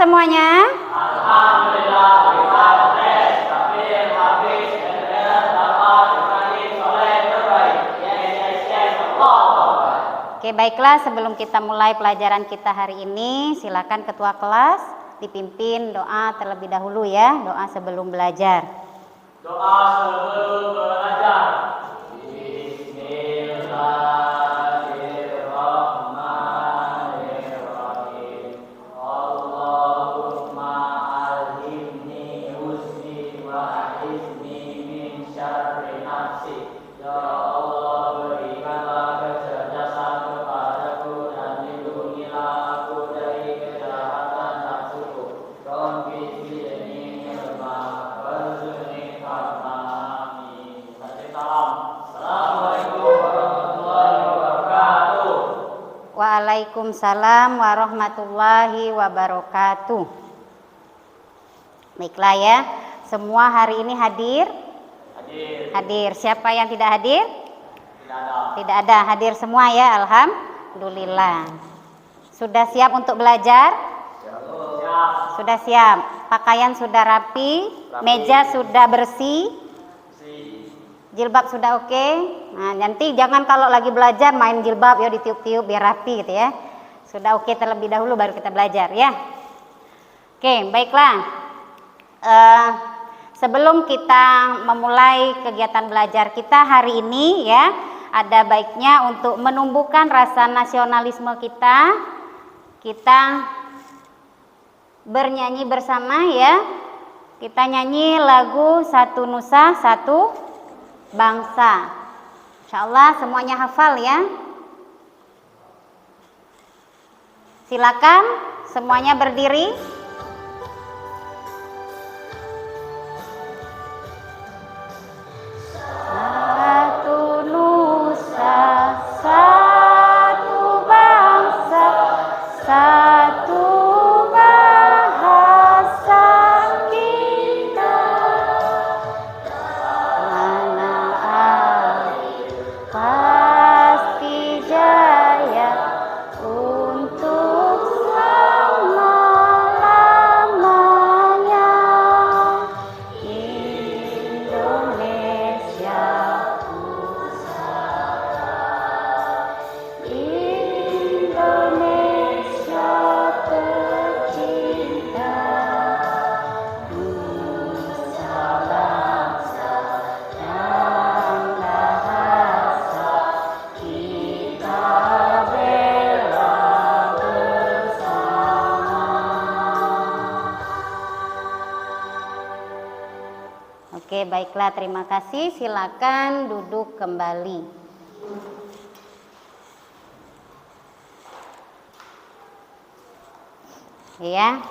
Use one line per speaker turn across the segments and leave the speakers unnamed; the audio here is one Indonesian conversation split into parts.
semuanya?
Alhamdulillah, kita tes, takbir, habis, dapat, ibadah, soleh, terbaik. Yes, Allah.
Oke, baiklah, sebelum kita mulai pelajaran kita hari ini, silakan ketua kelas dipimpin doa terlebih dahulu ya, doa sebelum belajar.
Doa sebelum belajar. Bismillahirrahmanirrahim. Allahumma alhimni husni wa hifni min syarri nafsi. Ya Allah, berikanlah kecerdasan kepadaku dan lindungilah aku dari kejahatan nafsuku. Rompi sini ilma warzuqni fahma. Amin. Salam. Assalamualaikum warahmatullahi wabarakatuh.
Waalaikumsalam warahmatullahi wabarakatuh. Baiklah ya, semua hari ini hadir? Hadir. Siapa yang tidak hadir? Tidak ada. Hadir semua ya, alhamdulillah. Sudah siap untuk belajar?
Siap.
Sudah siap. Pakaian sudah rapi. Meja sudah bersih. Jilbab sudah oke. Nah, nanti jangan kalau lagi belajar main jilbab ya, ditiup-tiup biar rapi gitu ya. Sudah oke terlebih dahulu baru kita belajar ya. Oke, baiklah. Sebelum kita memulai kegiatan belajar kita hari ini ya, ada baiknya untuk menumbuhkan rasa nasionalisme kita bernyanyi bersama ya. Kita nyanyi lagu Satu Nusa Satu Bangsa. Insyaallah semuanya hafal ya. Silakan semuanya berdiri. Satu nusa, satu bangsa, satu bahasa kita. Mana air pasti jaya untuk selama-lamanya. Indonesia Indonesia tercinta, nusa bangsa dan bahasa kita bela bersama. Oke, baiklah, terima kasih. Silakan duduk kembali. Ya,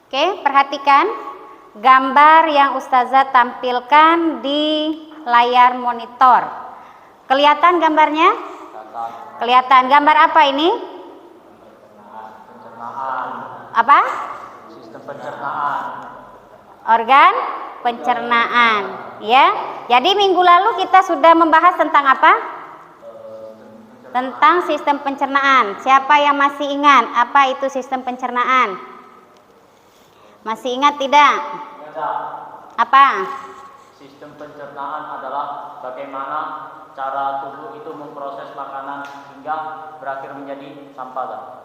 oke, perhatikan gambar yang Ustazah tampilkan di layar monitor. Kelihatan gambarnya? Kelihatan. Gambar apa ini?
Pencernaan.
Apa?
Sistem pencernaan.
Organ pencernaan. Ya. Jadi minggu lalu kita sudah membahas tentang apa? Tentang sistem pencernaan. Siapa yang masih ingat apa itu sistem pencernaan? Masih ingat tidak? Apa?
Sistem pencernaan adalah bagaimana cara tubuh itu memproses makanan hingga berakhir menjadi sampah.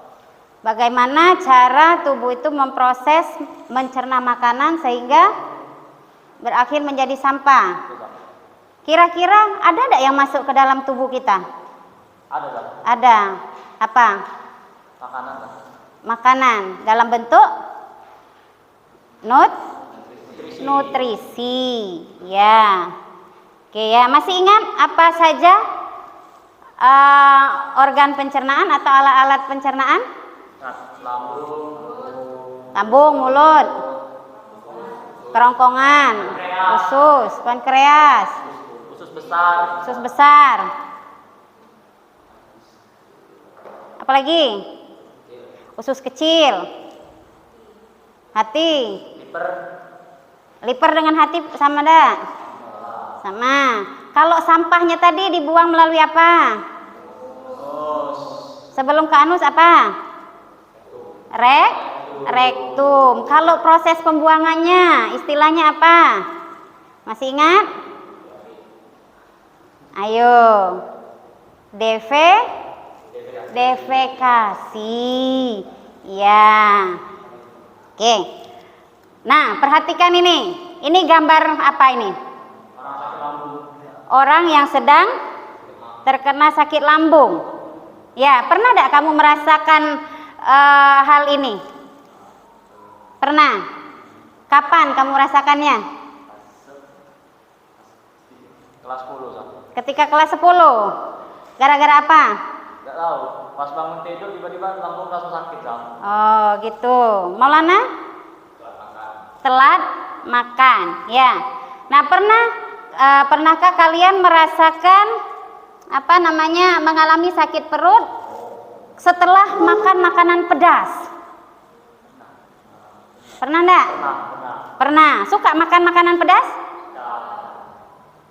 Bagaimana cara tubuh itu memproses mencerna makanan sehingga berakhir menjadi sampah? Kira-kira ada tidak yang masuk ke dalam tubuh kita?
Ada.
Ada. Apa?
Makanan.
Makanan dalam bentuk nutrisi. Ya. Oke ya, masih ingat apa saja organ pencernaan atau alat-alat pencernaan?
Lambung,
lambung, mulut, kerongkongan, usus, pankreas,
usus besar,
usus besar. Apalagi? Usus kecil, hati. Liver dengan hati sama dah? Sama. Kalau sampahnya tadi dibuang melalui apa? Sebelum ke anus apa? Rektum. Kalau proses pembuangannya istilahnya apa? Masih ingat? Ayo. Defekasi. Ya. Oke. Nah, perhatikan ini. Ini gambar apa ini? Orang yang sedang terkena sakit lambung. Ya, pernah tidak kamu merasakan hal ini? Pernah? Kapan kamu merasakannya?
kelas 10.
Ketika kelas 10. Gara-gara apa?
Enggak tahu. Pas bangun tidur tiba-tiba lambung rasa sakit, Sam.
Oh, gitu. Maulana? Telat makan. Ya. Nah, pernahkah kalian merasakan mengalami sakit perut setelah makan makanan pedas? Pernah enggak? Pernah. Suka makan makanan pedas?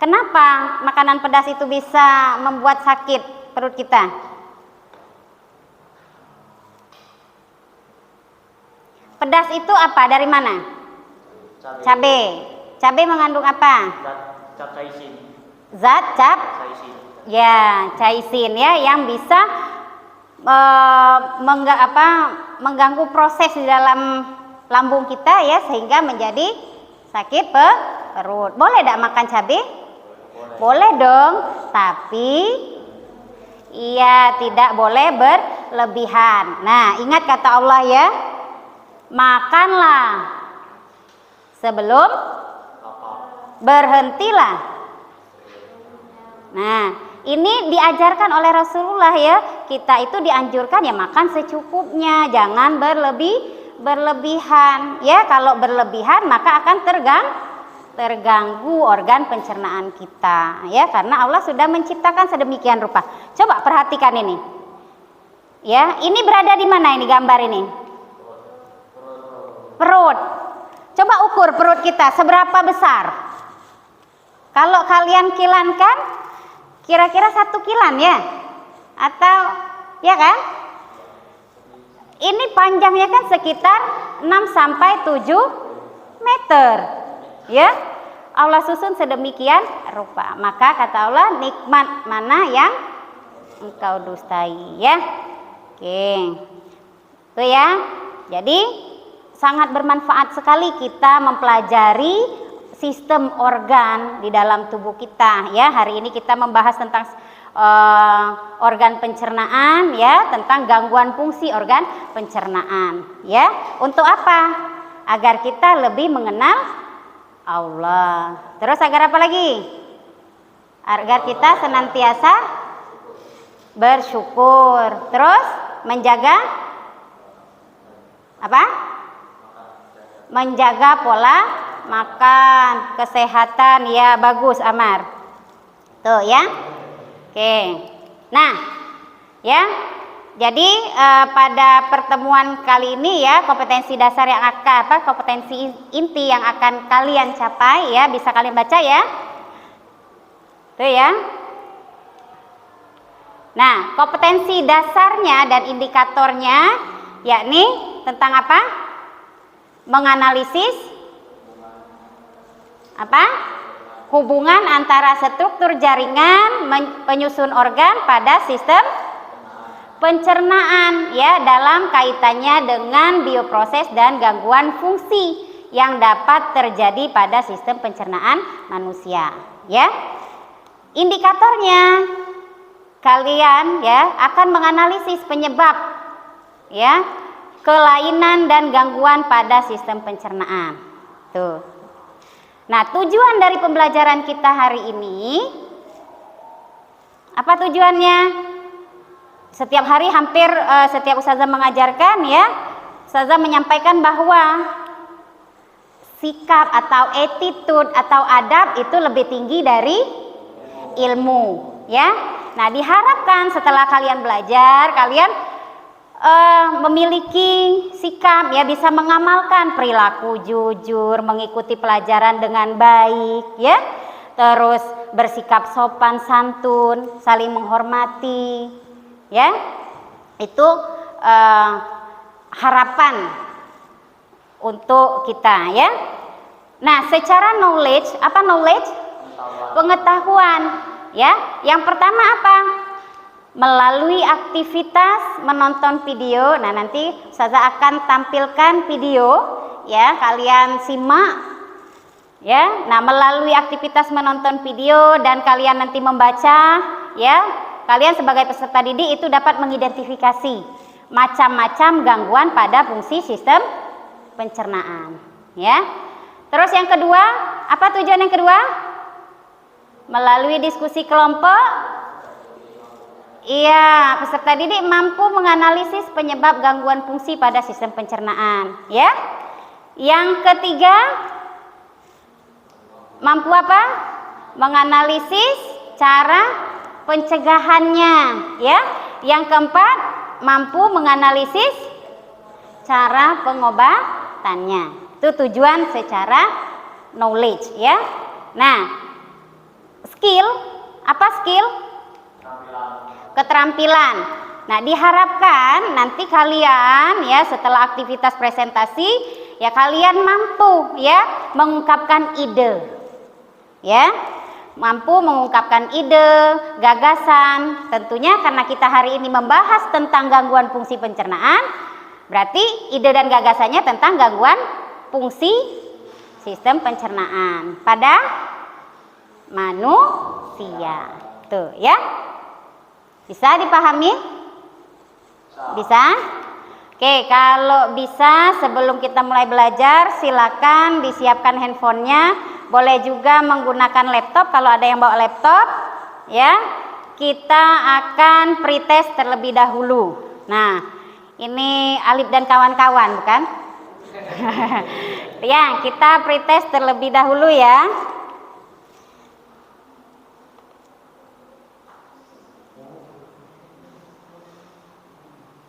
Kenapa makanan pedas itu bisa membuat sakit perut kita? Pedas itu apa? Dari mana? Cabai. Cabai mengandung apa?
Capsaicin.
Zat
Capsaicin.
ya, caisin ya, yang bisa mengganggu proses di dalam lambung kita ya, sehingga menjadi sakit perut. Boleh tidak makan cabai? Boleh dong, tapi tidak boleh berlebihan. Nah, ingat kata Allah ya, makanlah sebelum berhentilah. Nah, ini diajarkan oleh Rasulullah ya. Kita itu dianjurkan ya makan secukupnya, jangan berlebihan. Ya, kalau berlebihan maka akan terganggu organ pencernaan kita. Ya, karena Allah sudah menciptakan sedemikian rupa. Coba perhatikan ini. Ya, ini berada di mana ini gambar ini? Perut. Coba ukur perut kita seberapa besar. Kalau kalian kilankan, kira-kira 1 kilan ya? Atau ya kan? Ini panjangnya kan sekitar 6 sampai 7 meter. Ya. Allah susun sedemikian rupa. Maka kata Allah, nikmat mana yang engkau dustai ya. Oke. Itu ya. Jadi sangat bermanfaat sekali kita mempelajari sistem organ di dalam tubuh kita ya. Hari ini kita membahas tentang organ pencernaan ya, tentang gangguan fungsi organ pencernaan ya. Untuk apa? Agar kita lebih mengenal Allah. Terus agar apa lagi? Agar kita senantiasa bersyukur. Terus menjaga apa? Menjaga pola makan, kesehatan ya, bagus Amar. Tuh ya. Oke. Nah, ya. Jadi pada pertemuan kali ini ya, kompetensi dasar yang kompetensi inti yang akan kalian capai ya, bisa kalian baca ya. Tuh ya. Nah, kompetensi dasarnya dan indikatornya yakni tentang apa? Menganalisis hubungan antara struktur jaringan penyusun organ pada sistem pencernaan ya, dalam kaitannya dengan bioproses dan gangguan fungsi yang dapat terjadi pada sistem pencernaan manusia ya. Indikatornya kalian ya akan menganalisis penyebab ya, kelainan dan gangguan pada sistem pencernaan. Tuh. Nah, tujuan dari pembelajaran kita hari ini, apa tujuannya? Setiap hari hampir setiap ustazah mengajarkan ya, Ustazah menyampaikan bahwa sikap atau attitude atau adab itu lebih tinggi dari ilmu, ya. Nah, diharapkan setelah kalian belajar, kalian memiliki sikap, ya, bisa mengamalkan perilaku jujur, mengikuti pelajaran dengan baik, ya. Terus bersikap sopan santun, saling menghormati, ya. Itu harapan untuk kita, ya. Nah, secara knowledge, apa knowledge? Pengetahuan, ya. Yang pertama apa? Melalui aktivitas menonton video. Nah, nanti Ustazah akan tampilkan video, ya, kalian simak, ya. Nah, melalui aktivitas menonton video dan kalian nanti membaca, ya, kalian sebagai peserta didik itu dapat mengidentifikasi macam-macam gangguan pada fungsi sistem pencernaan, ya. Terus yang kedua, apa tujuan yang kedua? Melalui diskusi kelompok, iya, peserta didik mampu menganalisis penyebab gangguan fungsi pada sistem pencernaan, ya. Yang ketiga, mampu apa? Menganalisis cara pencegahannya, ya. Yang keempat, mampu menganalisis cara pengobatannya. Itu tujuan secara knowledge, ya. Nah, skill, apa skill? Keterampilan. Nah, diharapkan nanti kalian, ya, setelah aktivitas presentasi, ya, kalian mampu, ya, mengungkapkan ide, ya, mampu mengungkapkan ide, gagasan. Tentunya karena kita hari ini membahas tentang gangguan fungsi pencernaan, berarti ide dan gagasannya tentang gangguan fungsi sistem pencernaan pada manusia. Tuh, ya. Bisa dipahami? Bisa? Oke, kalau bisa sebelum kita mulai belajar silakan disiapkan handphonenya. Boleh juga menggunakan laptop kalau ada yang bawa laptop, ya. Kita akan pretest terlebih dahulu. Nah, ini Alif dan kawan-kawan, bukan? Ya, kita pretest terlebih dahulu, ya.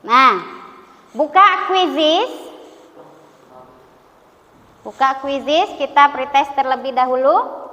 Nah, buka quizzes. Buka quizzes, kita pretest terlebih dahulu.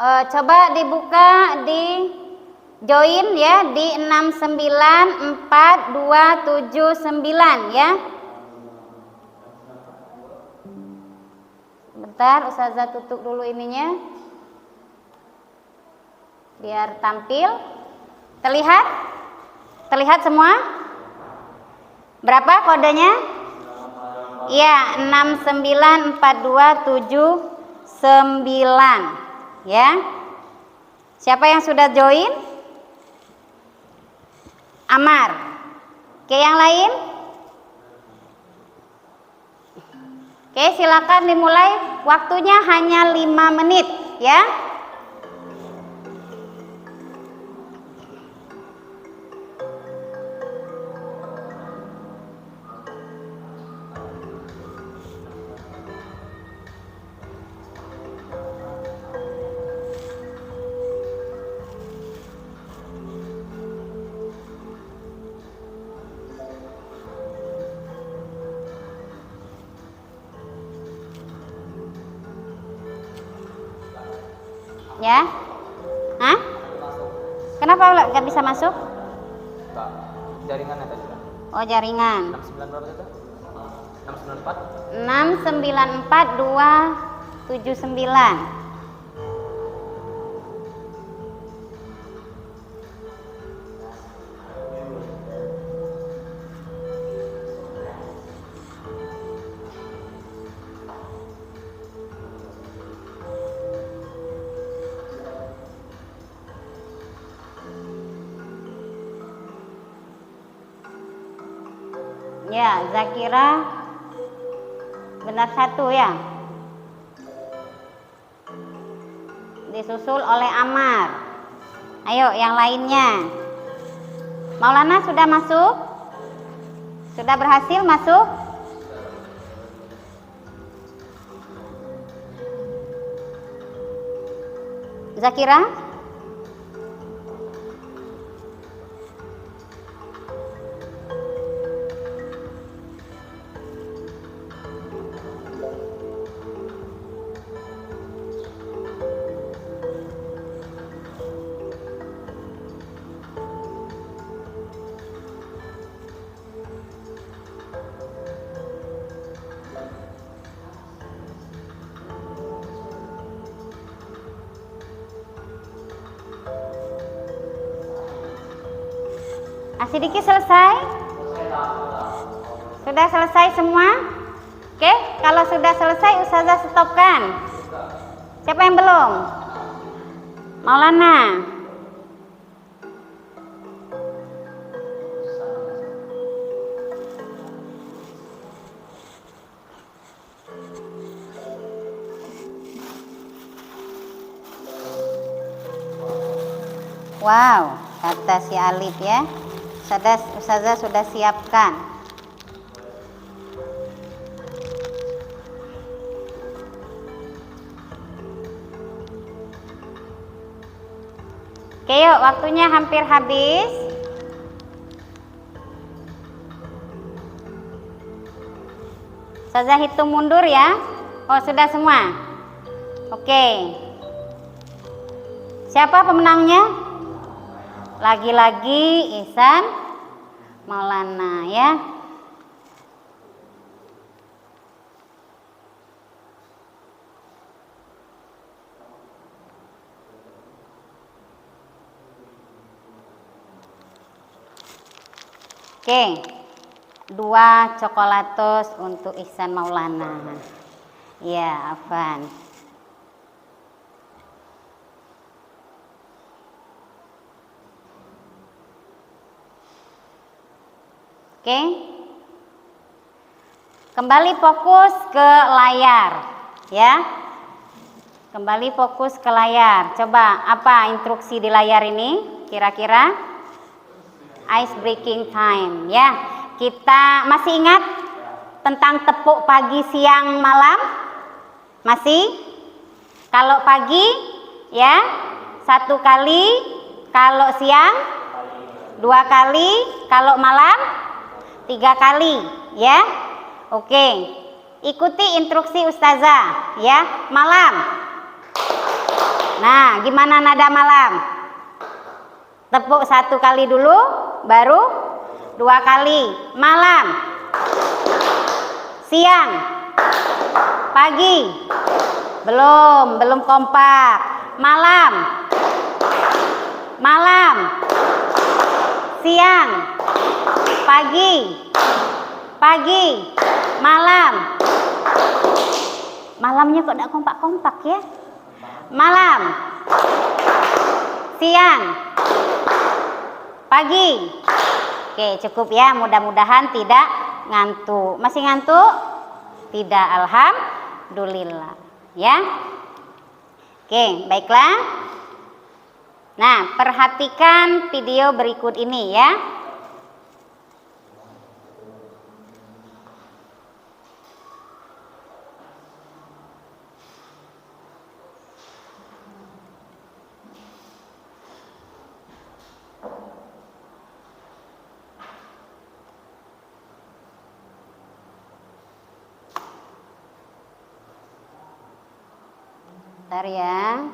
Coba dibuka di join, ya, di 69429, ya. Bentar, Ustazah tutup dulu ininya biar tampil. Terlihat? Terlihat semua? Berapa kodenya? Iya, 69427 ya. Siapa yang sudah join? Amar. Oke, yang lain? Oke, silakan dimulai. Waktunya hanya 5 menit, ya. Ya, hah? Kenapa nggak bisa masuk?
Jaringannya tadi.
Oh, jaringan.
69 berapa itu? 694?
69427 79. Ya, Zakira benar 1 ya. Disusul oleh Amar. Ayo yang lainnya. Maulana sudah masuk? Sudah berhasil masuk? Zakira? Asidiki selesai? Sudah selesai semua? Oke, kalau sudah selesai Ustazah stopkan. Siapa yang belum? Maulana. Wow, kata si Alif ya. Ustazah sudah siapkan. Oke yuk, waktunya hampir habis. Ustazah hitung mundur ya. Oh sudah semua. Oke. Siapa pemenangnya? Lagi-lagi Ihsan Maulana ya. Oke, 2 coklatos untuk Ihsan Maulana. Ya, Afan. Oke. Kembali fokus ke layar, ya. Kembali fokus ke layar. Coba apa instruksi di layar ini? Kira-kira ice breaking time, ya. Kita masih ingat tentang tepuk pagi, siang, malam? Masih? Kalau pagi, ya, 1 kali. Kalau siang, 2 kali. Kalau malam, 3 kali, ya. Oke, ikuti instruksi Ustazah, ya. Malam. Nah, gimana nada malam? Tepuk 1 kali dulu, baru 2 kali. Malam. Siang. Pagi. Belum kompak. Malam. Malam. Siang. Pagi, malam. Malamnya kok tidak kompak-kompak ya? Malam, siang, pagi. Oke, cukup ya. Mudah-mudahan tidak ngantuk. Masih ngantuk? Tidak, alhamdulillah. Ya. Oke, baiklah. Nah, perhatikan video berikut ini ya. Bentar ya.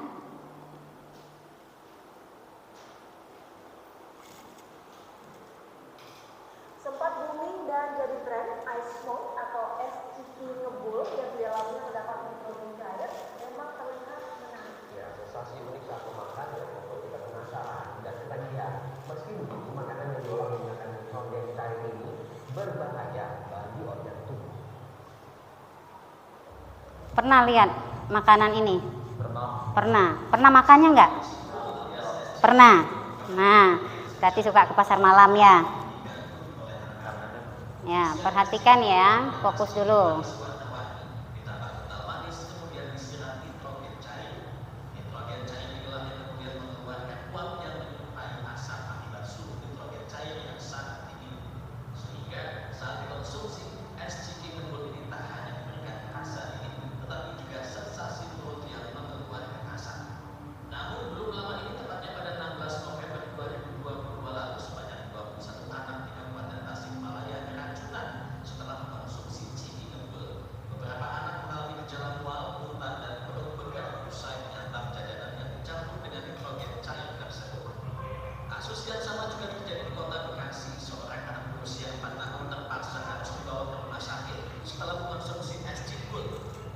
Sempat booming dan jadi tren ice smoke atau es ciki ngebul yang di dalamnya terdapat nitrogen cair
Pernah lihat makanan ini?
Pernah.
Pernah. Pernah makannya nggak? Pernah. Nah, berarti suka ke pasar malam ya. Ya, perhatikan ya, fokus dulu.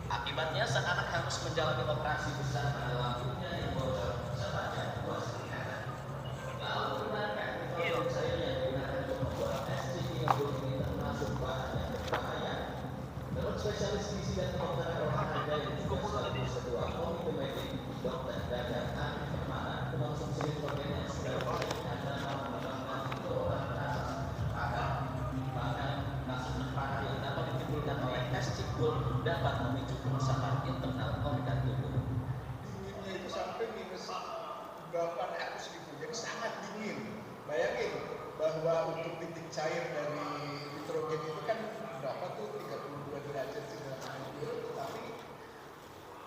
Akibatnya sang anak harus menjalani operasi besar pada lambungnya yang bocor sebanyak 2 cm. Kalau digunakan nitrogen cair yang digunakan untuk membuat SCT ini termasuk bahan yang berbahaya. Menurut spesialis gizi dan kedokteran olahraga yang juga sekaligus ketua komite medik, Dr. Dadan Arif Permana, mengonsumsi nitrogen yang sudah diberikan dalam menyebabkan orang merasa bahkan kasus parah yang dapat ditimbulkan oleh SCT dapat memicu kerusakan internal organ tubuh.
Dinginnya itu sampai minus 800.000, jadi sangat dingin. Bayangin bahwa untuk titik cair dari nitrogen itu kan berapa tuh, 32 derajat Celcius, tapi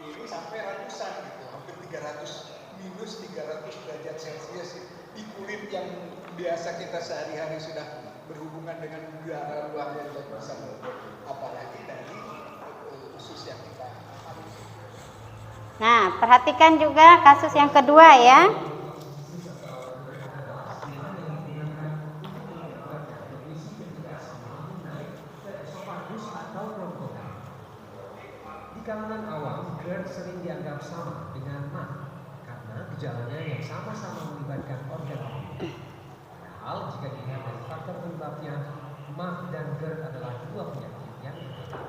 ini sampai ratusan gitu, hampir 300 minus 300 derajat Celcius di kulit yang biasa kita sehari-hari sudah berhubungan dengan udara luar yang bisa, apalagi dari usus yang kita alami.
Nah, perhatikan juga kasus yang kedua ya.
Di kalangan awam, GERD sering dianggap sama dengan MAH karena gejalanya yang sama-sama melibatkan organ tubuh. Padahal jika dilihat dari faktor penyebabnya, MAH dan GERD adalah dua penyakit yang berbeda.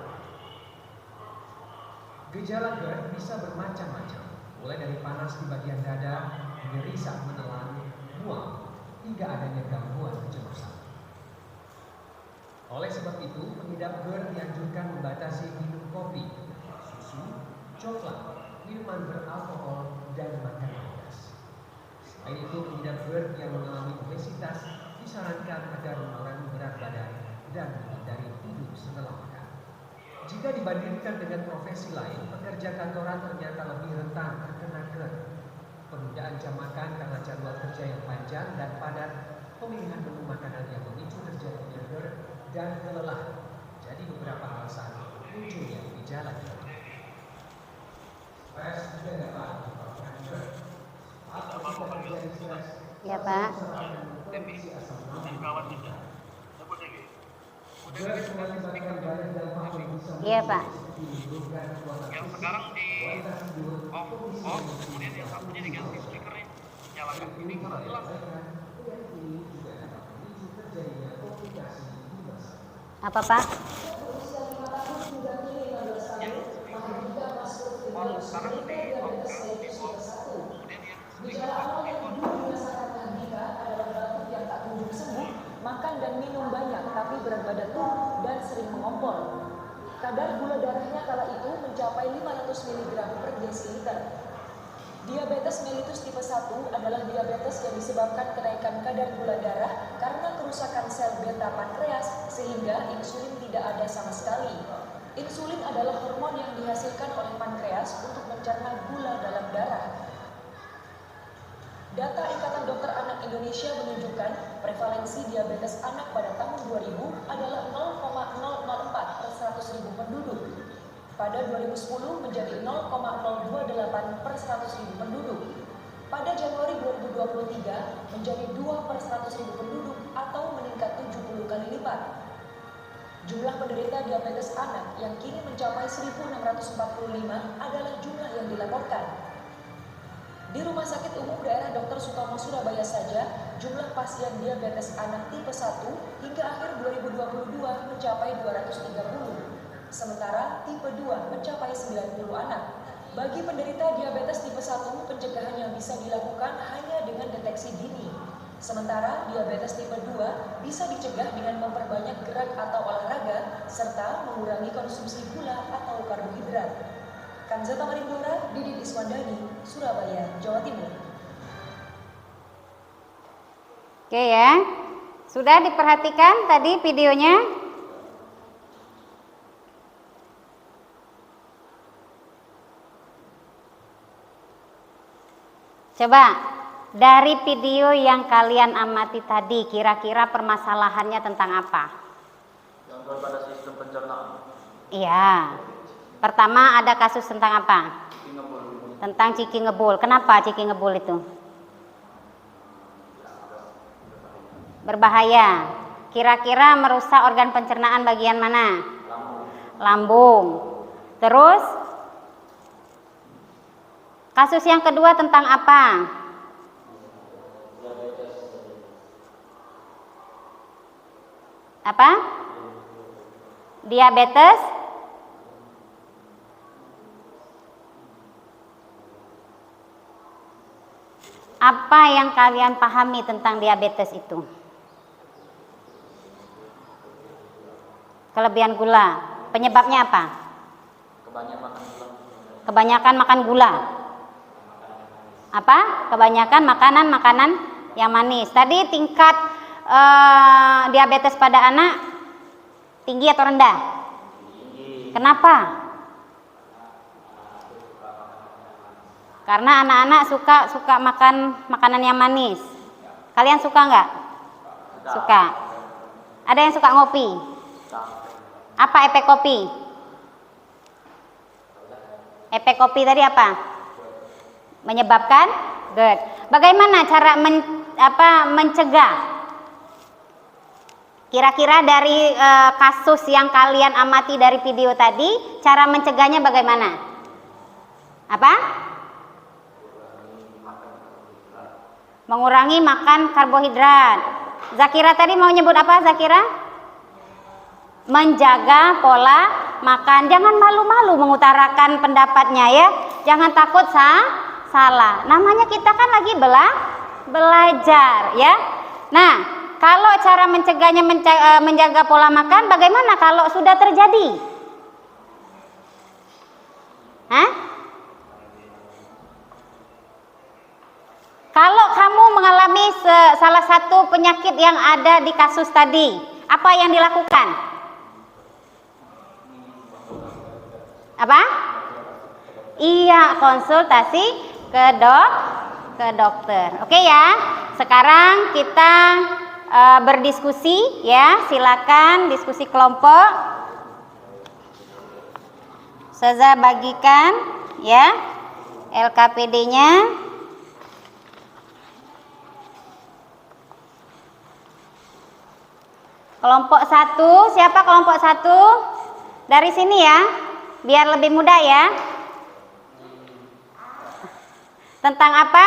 Gejala GERD bisa bermacam-macam, mulai dari panas di bagian dada, nyeri saat menelan, mual, hingga adanya gangguan kecemasan. Oleh sebab itu, pengidap GERD dianjurkan membatasi minum kopi, susu, coklat, minuman beralkohol, dan makanan pedas. Selain itu, pengidap GERD yang mengalami obesitas disarankan agar mengurangi berat badan dan menghindari tidur setelah makan. Jika dibandingkan dengan profesi lain, pekerja kantoran ternyata lebih rentan terkena GERD. Penundaan jam makan karena jadwal kerja yang panjang dan padat, pemilihan menu makanan yang memicu terjadinya GERD, dan kelelahan jadi beberapa alasan munculnya gejala GERD. Stres juga dapat menyebabkan GERD. Apabila terjadi stres,
Ya, Pak. Iya, Pak.
Yang sekarang di off, kemudian yang satunya diganti speakernya, nyalakan ini kalau hilang.
Apa, Pak?
Sekarang di off, kemudian yang
Gejala awal yang dulu dirasakan Andika adalah batuk yang tak kunjung sembuh, makan dan minum banyak tapi berat badan turun dan sering mengompol. Kadar gula darahnya kala itu mencapai 500 mg per desiliter. Diabetes mellitus tipe 1 adalah diabetes yang disebabkan kenaikan kadar gula darah karena kerusakan sel beta pankreas sehingga insulin tidak ada sama sekali. Insulin adalah hormon yang dihasilkan oleh pankreas untuk mencerna gula dalam darah. Data Ikatan Dokter Anak Indonesia menunjukkan prevalensi diabetes anak pada tahun 2000 adalah 0,004 per 100.000 penduduk. Pada 2010 menjadi 0,028 per 100.000 penduduk. Pada Januari 2023 menjadi 2 per 100.000 penduduk atau meningkat 70 kali lipat. Jumlah penderita diabetes anak yang kini mencapai 1.645 adalah jumlah yang dilaporkan. Di Rumah Sakit Umum Daerah Dr. Sutomo Surabaya saja, jumlah pasien diabetes anak tipe 1 hingga akhir 2022 mencapai 230. Sementara tipe 2 mencapai 90 anak. Bagi penderita diabetes tipe 1, pencegahan yang bisa dilakukan hanya dengan deteksi dini. Sementara diabetes tipe 2 bisa dicegah dengan memperbanyak gerak atau olahraga serta mengurangi konsumsi gula atau karbohidrat. Kanzata Marindora, Didin Iswandani, Surabaya, Jawa Timur.
Oke ya, sudah diperhatikan tadi videonya? Coba dari video yang kalian amati tadi, kira-kira permasalahannya tentang apa?
Gangguan pada sistem pencernaan.
Iya. Pertama ada kasus tentang apa?
Ciki ngebul.
Tentang ciki ngebul. Kenapa ciki ngebul itu? Berbahaya. Kira-kira merusak organ pencernaan bagian mana? Lambung. Terus kasus yang kedua tentang apa? Apa? Diabetes? Apa yang kalian pahami tentang diabetes itu? Kelebihan gula. Penyebabnya apa? Kebanyakan makan gula. Apa? Kebanyakan makanan yang manis. Tadi tingkat diabetes pada anak tinggi atau rendah? Kenapa? Karena anak-anak suka makan makanan yang manis. Kalian suka nggak? Suka. Ada yang suka ngopi? Apa efek kopi? Efek kopi tadi apa? Menyebabkan GERD. Bagaimana cara mencegah? Kira-kira dari kasus yang kalian amati dari video tadi, cara mencegahnya bagaimana? Apa? Mengurangi makan karbohidrat. Zakira tadi mau nyebut apa, Zakira? Menjaga pola makan. Jangan malu-malu mengutarakan pendapatnya ya. Jangan takut salah. Namanya kita kan lagi belajar ya. Nah, kalau cara mencegahnya menjaga pola makan, bagaimana kalau sudah terjadi? Hah? Kalau kamu mengalami salah satu penyakit yang ada di kasus tadi, apa yang dilakukan? Apa? Iya, konsultasi ke dokter. Oke ya. Sekarang kita berdiskusi ya. Silakan diskusi kelompok. Ustazah bagikan ya LKPD-nya. Kelompok 1, siapa kelompok 1? Dari sini ya, biar lebih mudah ya. Tentang apa?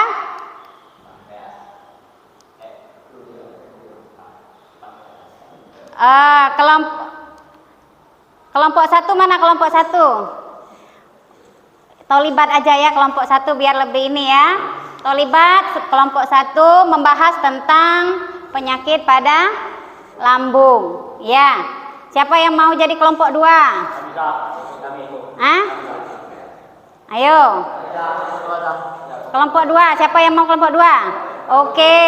Kelompok 1 mana kelompok 1? Tolibat aja ya kelompok 1 biar lebih ini ya. Tolibat kelompok 1 membahas tentang penyakit pada lambung. Ya. Siapa yang mau jadi kelompok 2? Hah? Ayo. Kelompok 2, siapa yang mau kelompok 2? Oke.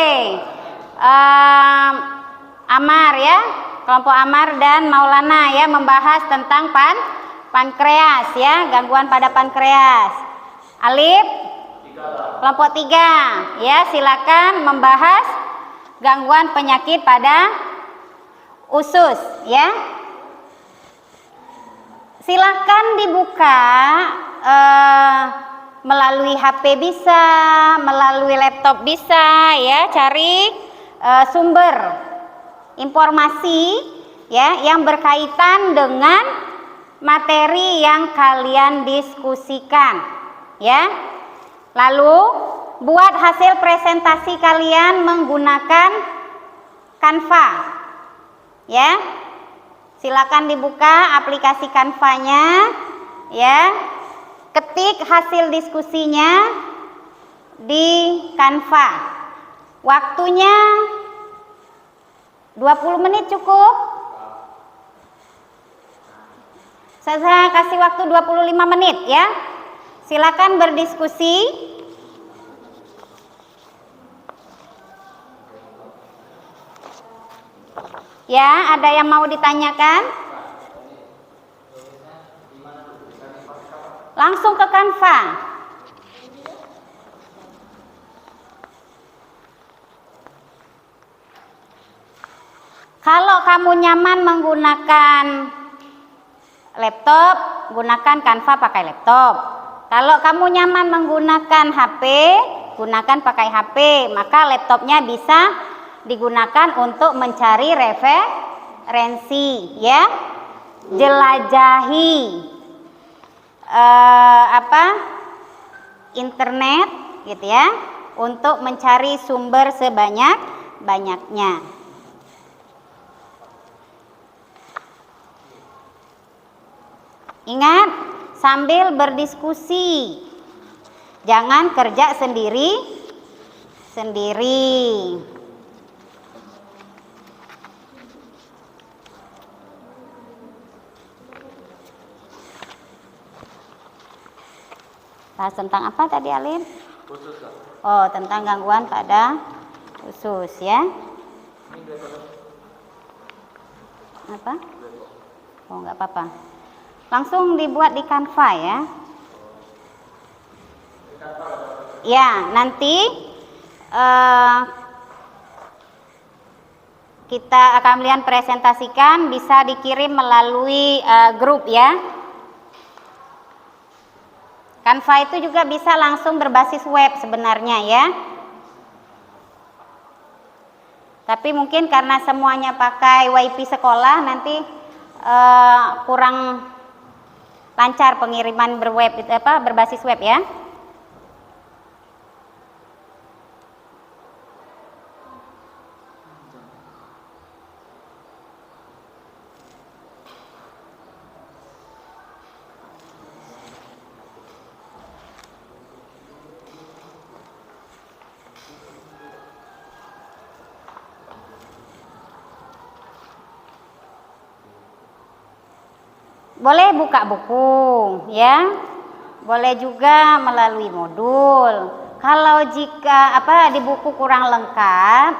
Amar ya. Kelompok Amar dan Maulana ya membahas tentang pankreas ya, gangguan pada pankreas. Alif kelompok 3 ya, silakan membahas gangguan penyakit pada usus ya. Silakan dibuka melalui HP bisa, melalui laptop bisa ya, cari sumber informasi ya yang berkaitan dengan materi yang kalian diskusikan ya. Lalu buat hasil presentasi kalian menggunakan Canva ya. Silakan dibuka aplikasi Canva-nya ya. Ketik hasil diskusinya di Canva. Waktunya 20 menit cukup? Saya kasih waktu 25 menit ya. Silakan berdiskusi. Ya, ada yang mau ditanyakan? Langsung ke Canva. Kalau kamu nyaman menggunakan laptop, gunakan Canva pakai laptop. Kalau kamu nyaman menggunakan HP, gunakan pakai HP. Maka laptopnya bisa digunakan untuk mencari referensi, ya. Jelajahi internet, gitu ya, untuk mencari sumber sebanyak-banyaknya. Ingat, sambil berdiskusi, jangan kerja sendiri. Bahas tentang apa tadi, Alin?
Khusus, Kak.
Oh, tentang gangguan pada usus ya. Apa? Oh, nggak apa-apa. Langsung dibuat di Canva ya. Ya, nanti kita akan melihat presentasikan, bisa dikirim melalui grup ya. Canva itu juga bisa langsung berbasis web sebenarnya ya. Tapi mungkin karena semuanya pakai WiFi sekolah, nanti kurang lancar pengiriman berbasis web ya. Boleh buka buku ya, boleh juga melalui modul. Kalau jika di buku kurang lengkap,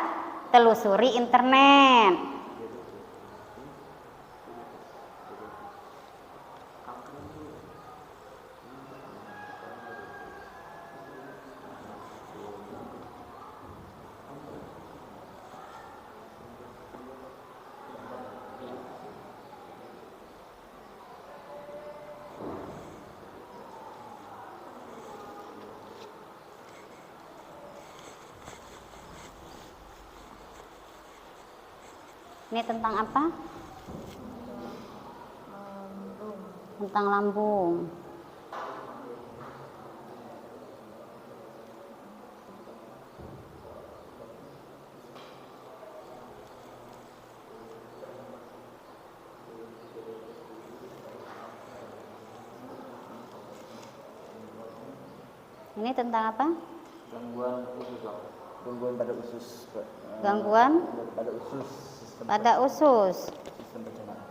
telusuri internet. Ini tentang apa? Tentang lambung. Ini tentang apa?
Gangguan usus, Kak. Gangguan pada usus, Kak.
Gangguan
Pada usus.
pada usus.
Sistem pencernaan.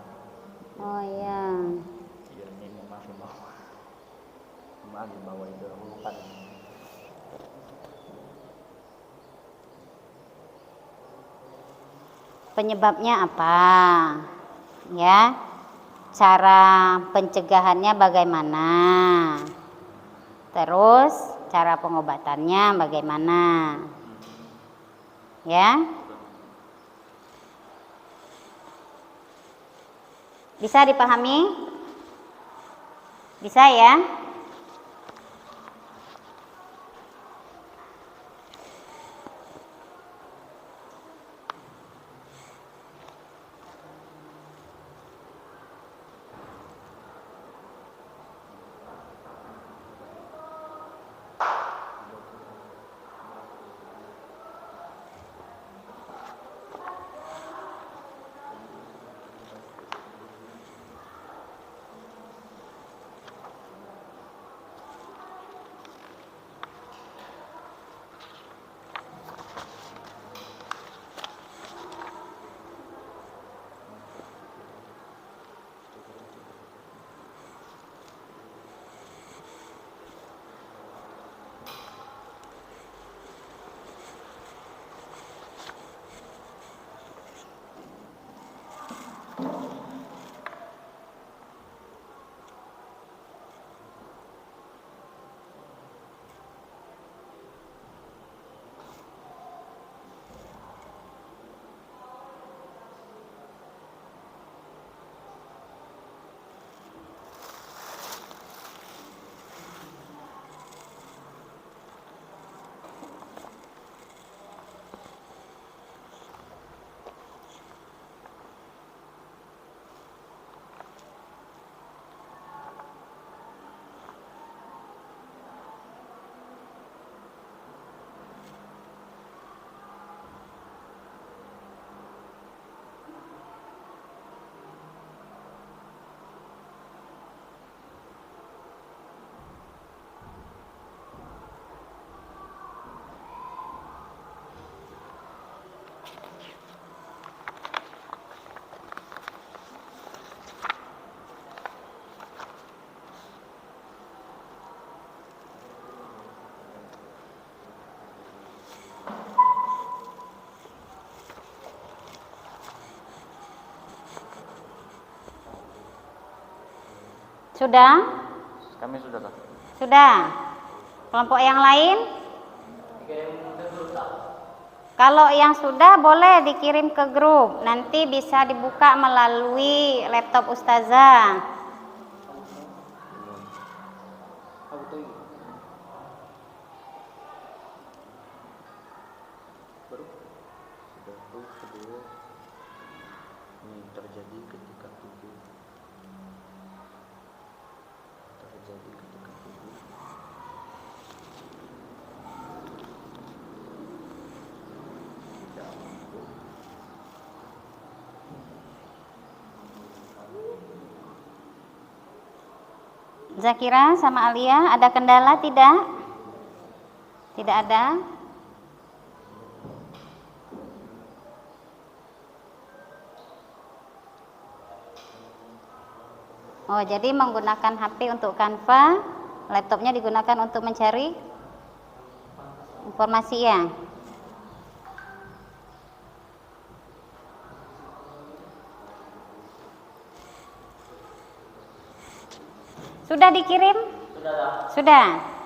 Oh iya.
Iya, ini maaf di bawah itu aku lupa.
Penyebabnya apa? Ya. Cara pencegahannya bagaimana? Terus cara pengobatannya bagaimana? Ya. Bisa dipahami? Bisa ya? Sudah?
Kami sudah tahu.
Sudah. Kelompok yang lain? Kalau yang sudah boleh dikirim ke grup. Nanti bisa dibuka melalui laptop Ustazah.
Terjadi ketika tubuh
Zakira sama Alia, ada kendala tidak? Tidak ada. Oh, jadi menggunakan HP untuk Canva, laptopnya digunakan untuk mencari informasi ya. Sudah dikirim? Sudah.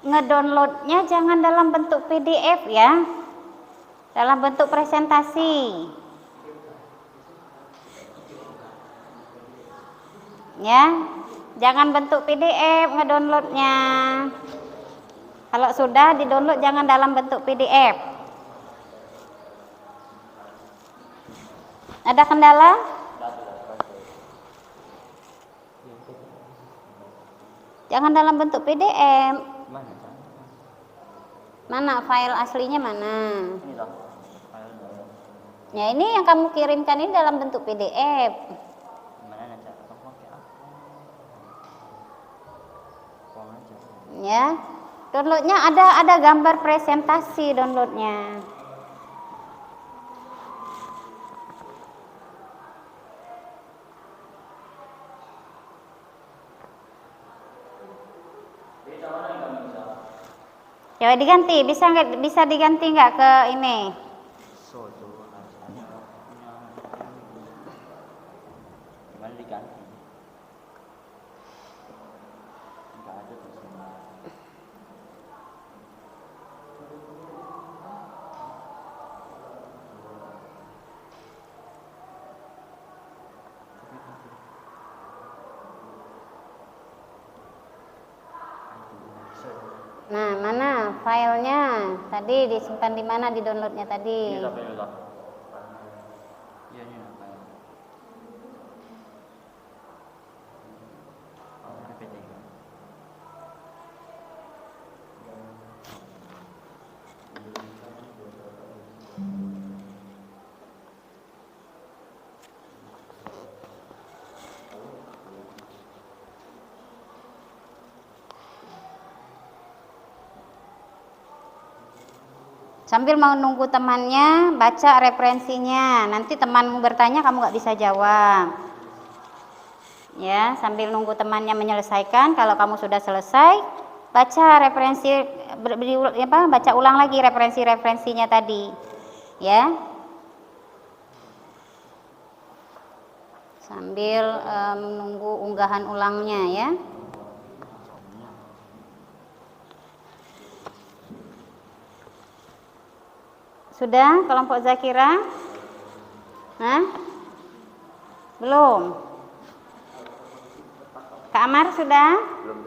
Ngedownloadnya jangan dalam bentuk PDF ya, dalam bentuk presentasi ya, jangan bentuk PDF ngedownloadnya. Kalau sudah didownload jangan dalam bentuk PDF. Ada kendala? Jangan dalam bentuk PDF. Mana file aslinya mana? Ya ini yang kamu kirimkan ini dalam bentuk PDF. Ya, downloadnya ada gambar presentasi downloadnya. Coba diganti, bisa diganti nggak ke ini?
Gimana diganti? Enggak ada tuh.
Nah, mana filenya? Tadi disimpan di mana di downloadnya tadi?
Ini sampai dulu. Iya ini apa? PPT.
Sambil mau nunggu temannya baca referensinya, nanti teman bertanya kamu nggak bisa jawab. Ya, sambil nunggu temannya menyelesaikan, kalau kamu sudah selesai, baca referensi baca ulang lagi referensinya tadi, ya. Sambil menunggu unggahan ulangnya, ya. Sudah kelompok Zakira? Hah? Belum? Kak Amar sudah?
Belum.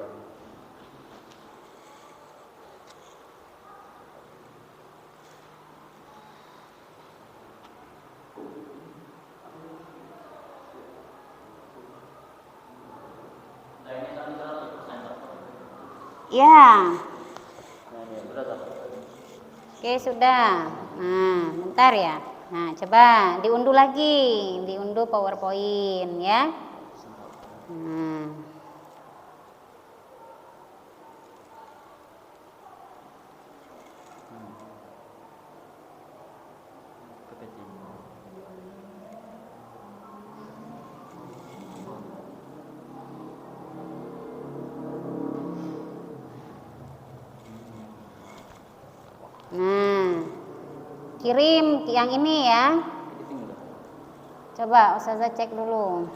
Ya. Oke, sudah. Nah, bentar ya. Nah, coba diunduh lagi, diunduh PowerPoint, ya. Nah. Nah, kirim yang ini ya. Coba Ustazah cek dulu.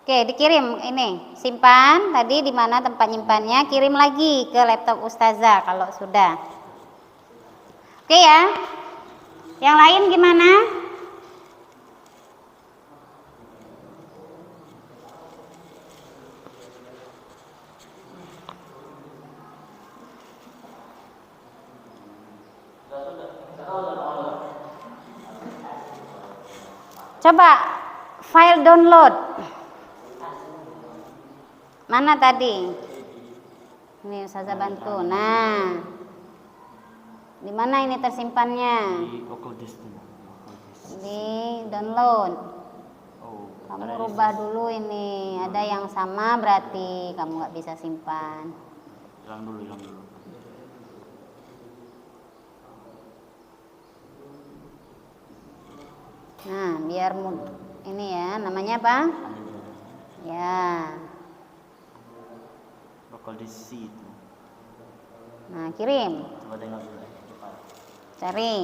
Oke, dikirim ini. Simpan tadi di mana tempat nyimpannya, kirim lagi ke laptop Ustazah kalau sudah. Oke ya. Yang lain gimana? Coba file download. Mana tadi? Ini Ustazah bantu. Nah, di mana ini tersimpannya?
Di local disk.
Di download.
Oh,
Kamu rubah dulu ini. Ada yang sama berarti kamu nggak bisa simpan.
Hilang dulu.
Nah, biar ini ya, namanya apa? Ya.
Local disk itu.
Nah, kirim.
Coba tengok dulu.
Cari.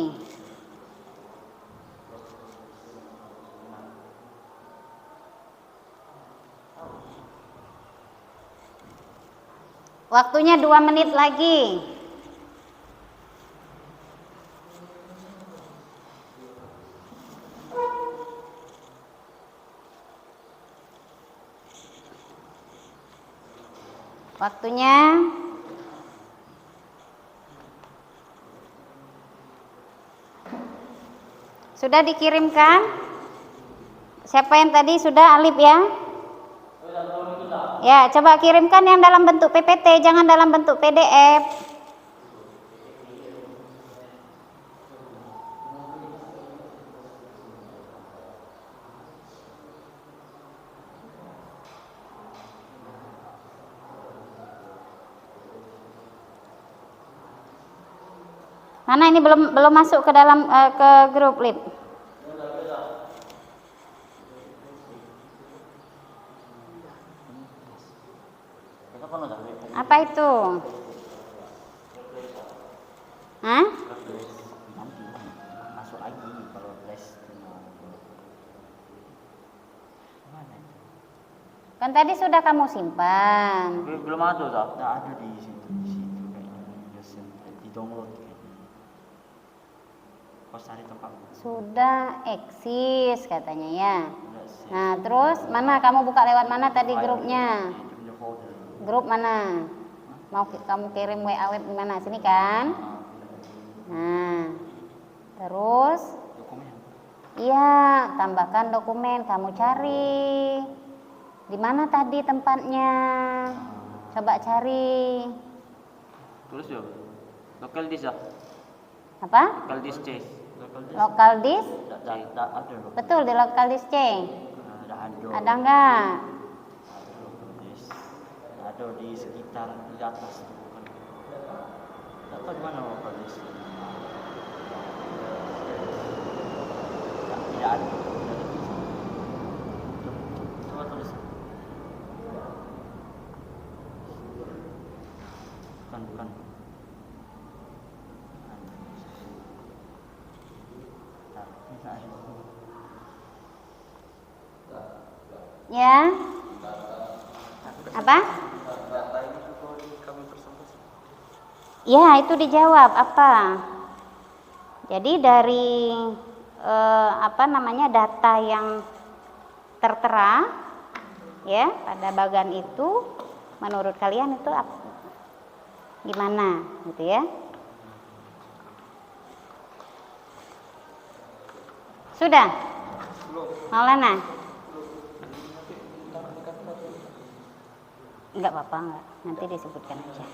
Waktunya 2 menit lagi. Waktunya sudah dikirimkan? Siapa yang tadi sudah? Alif ya? Ya, coba kirimkan yang dalam bentuk PPT, jangan dalam bentuk PDF. Mana ini belum masuk ke dalam ke grup Lip. Apa itu? Hah?
Masuk lagi kalau flash.
Kan tadi sudah kamu simpan.
Belum ada, tak? Nggak ada di situ kayaknya. Di download kayaknya. Kau cari tempat.
Sudah eksis katanya ya. Nah, terus mana kamu buka lewat mana tadi grupnya? Grup mana? Mau kamu kirim WA web gimana? Sini kan? Nah, terus iya, tambahkan dokumen. Kamu cari di mana tadi tempatnya? Coba cari.
Tulis ya. Local disk ya.
Apa?
Local disk C.
Local disk?
Tak ada.
Betul, di local disk C.
Ada.
Ada enggak?
Ada di sekitar di atas. Atau gimana Bapak tulis? Tidak ada. Coba tulis. Bukan.
Ya. Apa? Ya, itu dijawab apa? Jadi dari data yang tertera ya pada bagan itu, menurut kalian itu gimana gitu ya? Sudah? Maulana? Enggak apa-apa, enggak. Nanti disebutkan aja.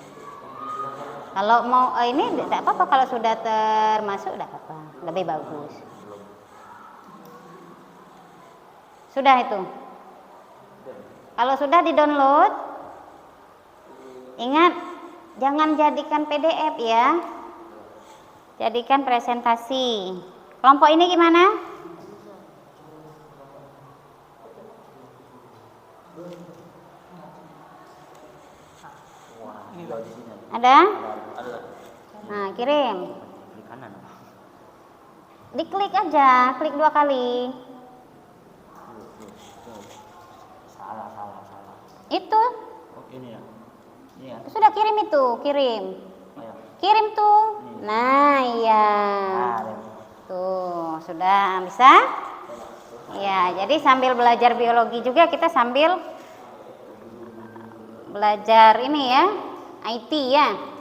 Kalau mau ini tidak apa-apa, kalau sudah termasuk tidak apa-apa, lebih bagus. Sudah itu. Kalau sudah di-download, ingat jangan jadikan PDF ya. Jadikan presentasi. Kelompok ini gimana? Ada? Nah, kirim.
Di kanan.
Diklik aja, klik 2 kali.
Salah.
Itu.
Oh, ini ya. Ini ya.
Sudah kirim itu, kirim.
Oh, ya.
Kirim tuh. Nah, iya. Tuh, sudah bisa? Ya, jadi sambil belajar biologi juga kita sambil belajar ini ya, IT ya.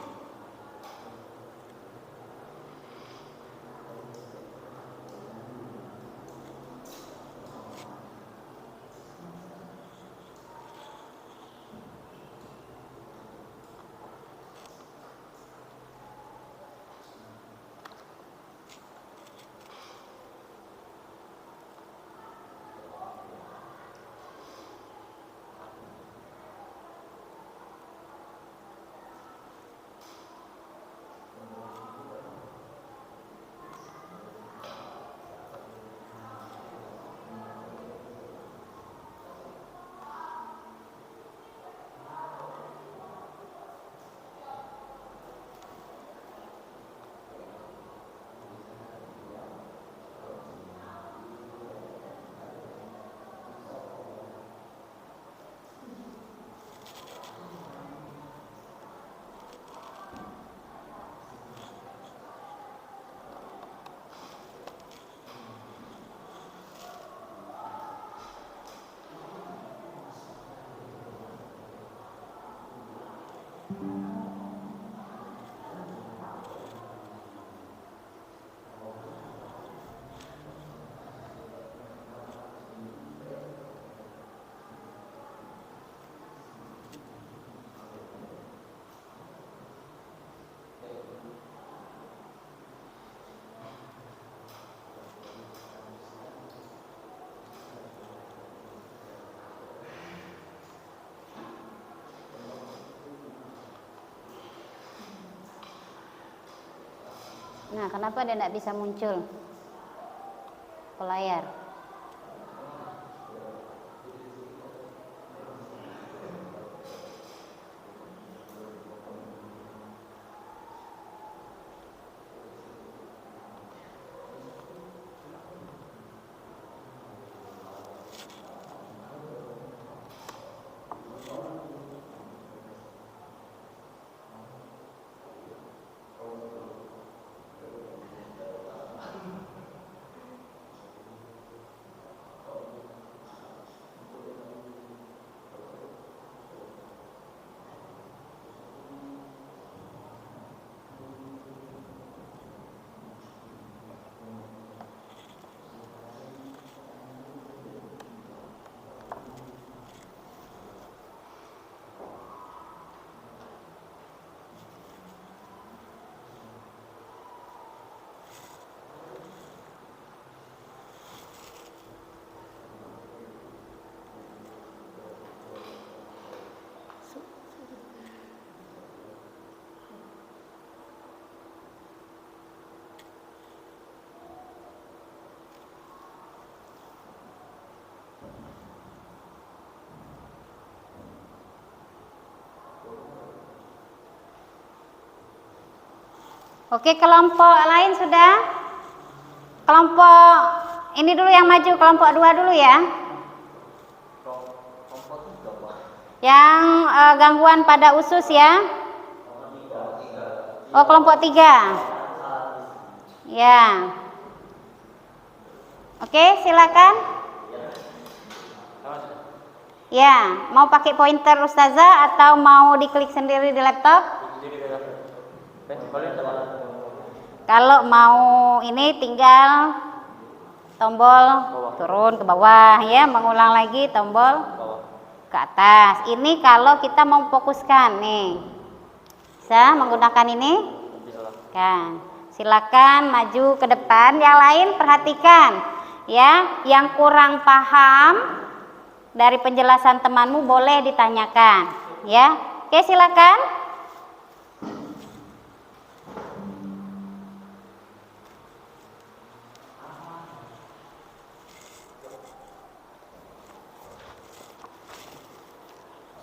Nah, kenapa dia tidak bisa muncul ke layar? Oke, kelompok lain sudah? Kelompok ini dulu yang maju, kelompok 2 dulu ya. Yang gangguan pada usus ya. Oh, kelompok 3. Ya. Oke, silakan. Ya, mau pakai pointer Ustazah atau mau diklik sendiri di laptop? Kalau mau ini tinggal tombol turun ke bawah ya, mengulang lagi tombol ke atas. Ini kalau kita mau fokuskan nih. Bisa menggunakan ini? Kan. Silakan maju ke depan. Yang lain perhatikan ya, yang kurang paham dari penjelasan temanmu boleh ditanyakan ya. Oke, silakan.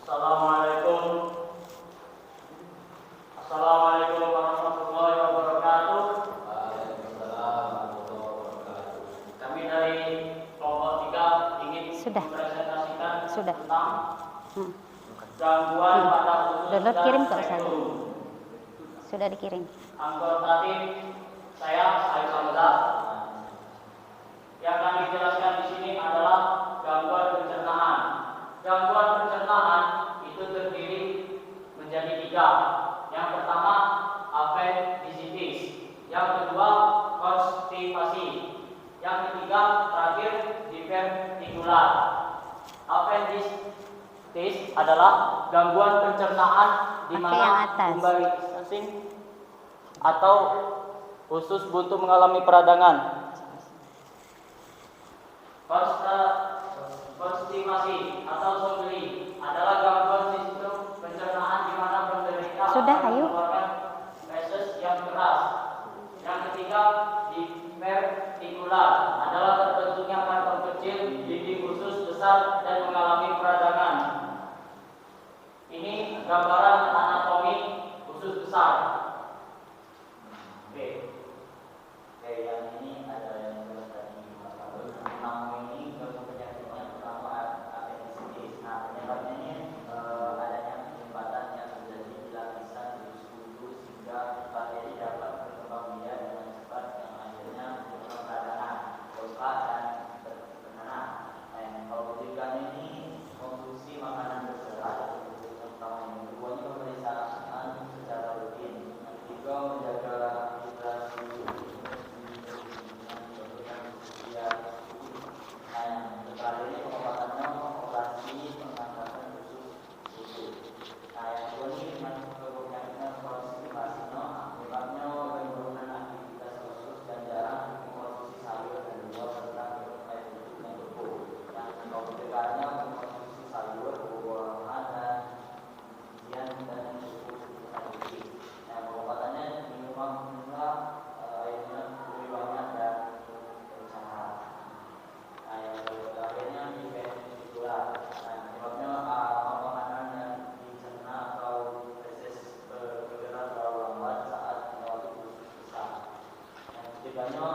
Assalamualaikum. Assalamualaikum warahmatullahi wabarakatuh. Kami dari kelompok 3 ingin mempresentasikan tentang gangguan pada usus
Download
dan
kirim ke Ustaz.
spektrum.
Sudah dikirim.
Anggotatif saya Said Hamzah. Yang kami jelaskan di sini adalah gangguan pencernaan. Gangguan pencernaan itu terdiri menjadi 3. Yang pertama appendicitis, yang kedua konstipasi, yang ketiga terakhir divertikular. Appendicitis adalah gangguan pencernaan di mana kembali asing atau usus buntu mengalami peradangan. Konstipasi atau songli adalah gangguan sistem pencernaan di mana penderita mengeluarkan feses yang keras. Yang ketiga, divertikular adalah terbentuknya kantong kecil di usus besar dan mengalami peradangan. Ini gambaran anatomi usus besar. Oke. Oke, yang ini ada yang jelas tadi tentang ini penyakitnya pertama appendicitis. Nah, penyebabnya ini adanya penyumbatan yang terjadi di lapisan usus buntu sehingga bakteri dapat berkembang biak dengan cepat yang akhirnya menyebabkan peradangan, luka dan berkenaan. Kalau ketiga ini konsumsi makanan berserat, terutama yang kedua ini pemeriksaan secara rutin, yang ketiga menjaga hidrasi. Terakhir ini pengobatannya operasi pengangkatan usus. Nah, yang kedua ini dengan penyakitnya konstipasi, menyebabnya penurunan aktivitas usus dan jarang mengkonsumsi sayur dan buah serta air putih yang beku. Yang pencegahannya mengkonsumsi sayur, buah-buahan dan isian dan cukup putih. Nah, pengobatannya minuman airnya lebih banyak dan berusaha. Nah, yang terakhirnya divertikular. Nah, penyebabnya makanan yang dicerna atau feses bergerak terlalu lambat saat melewati usus besar. Yang ketiganya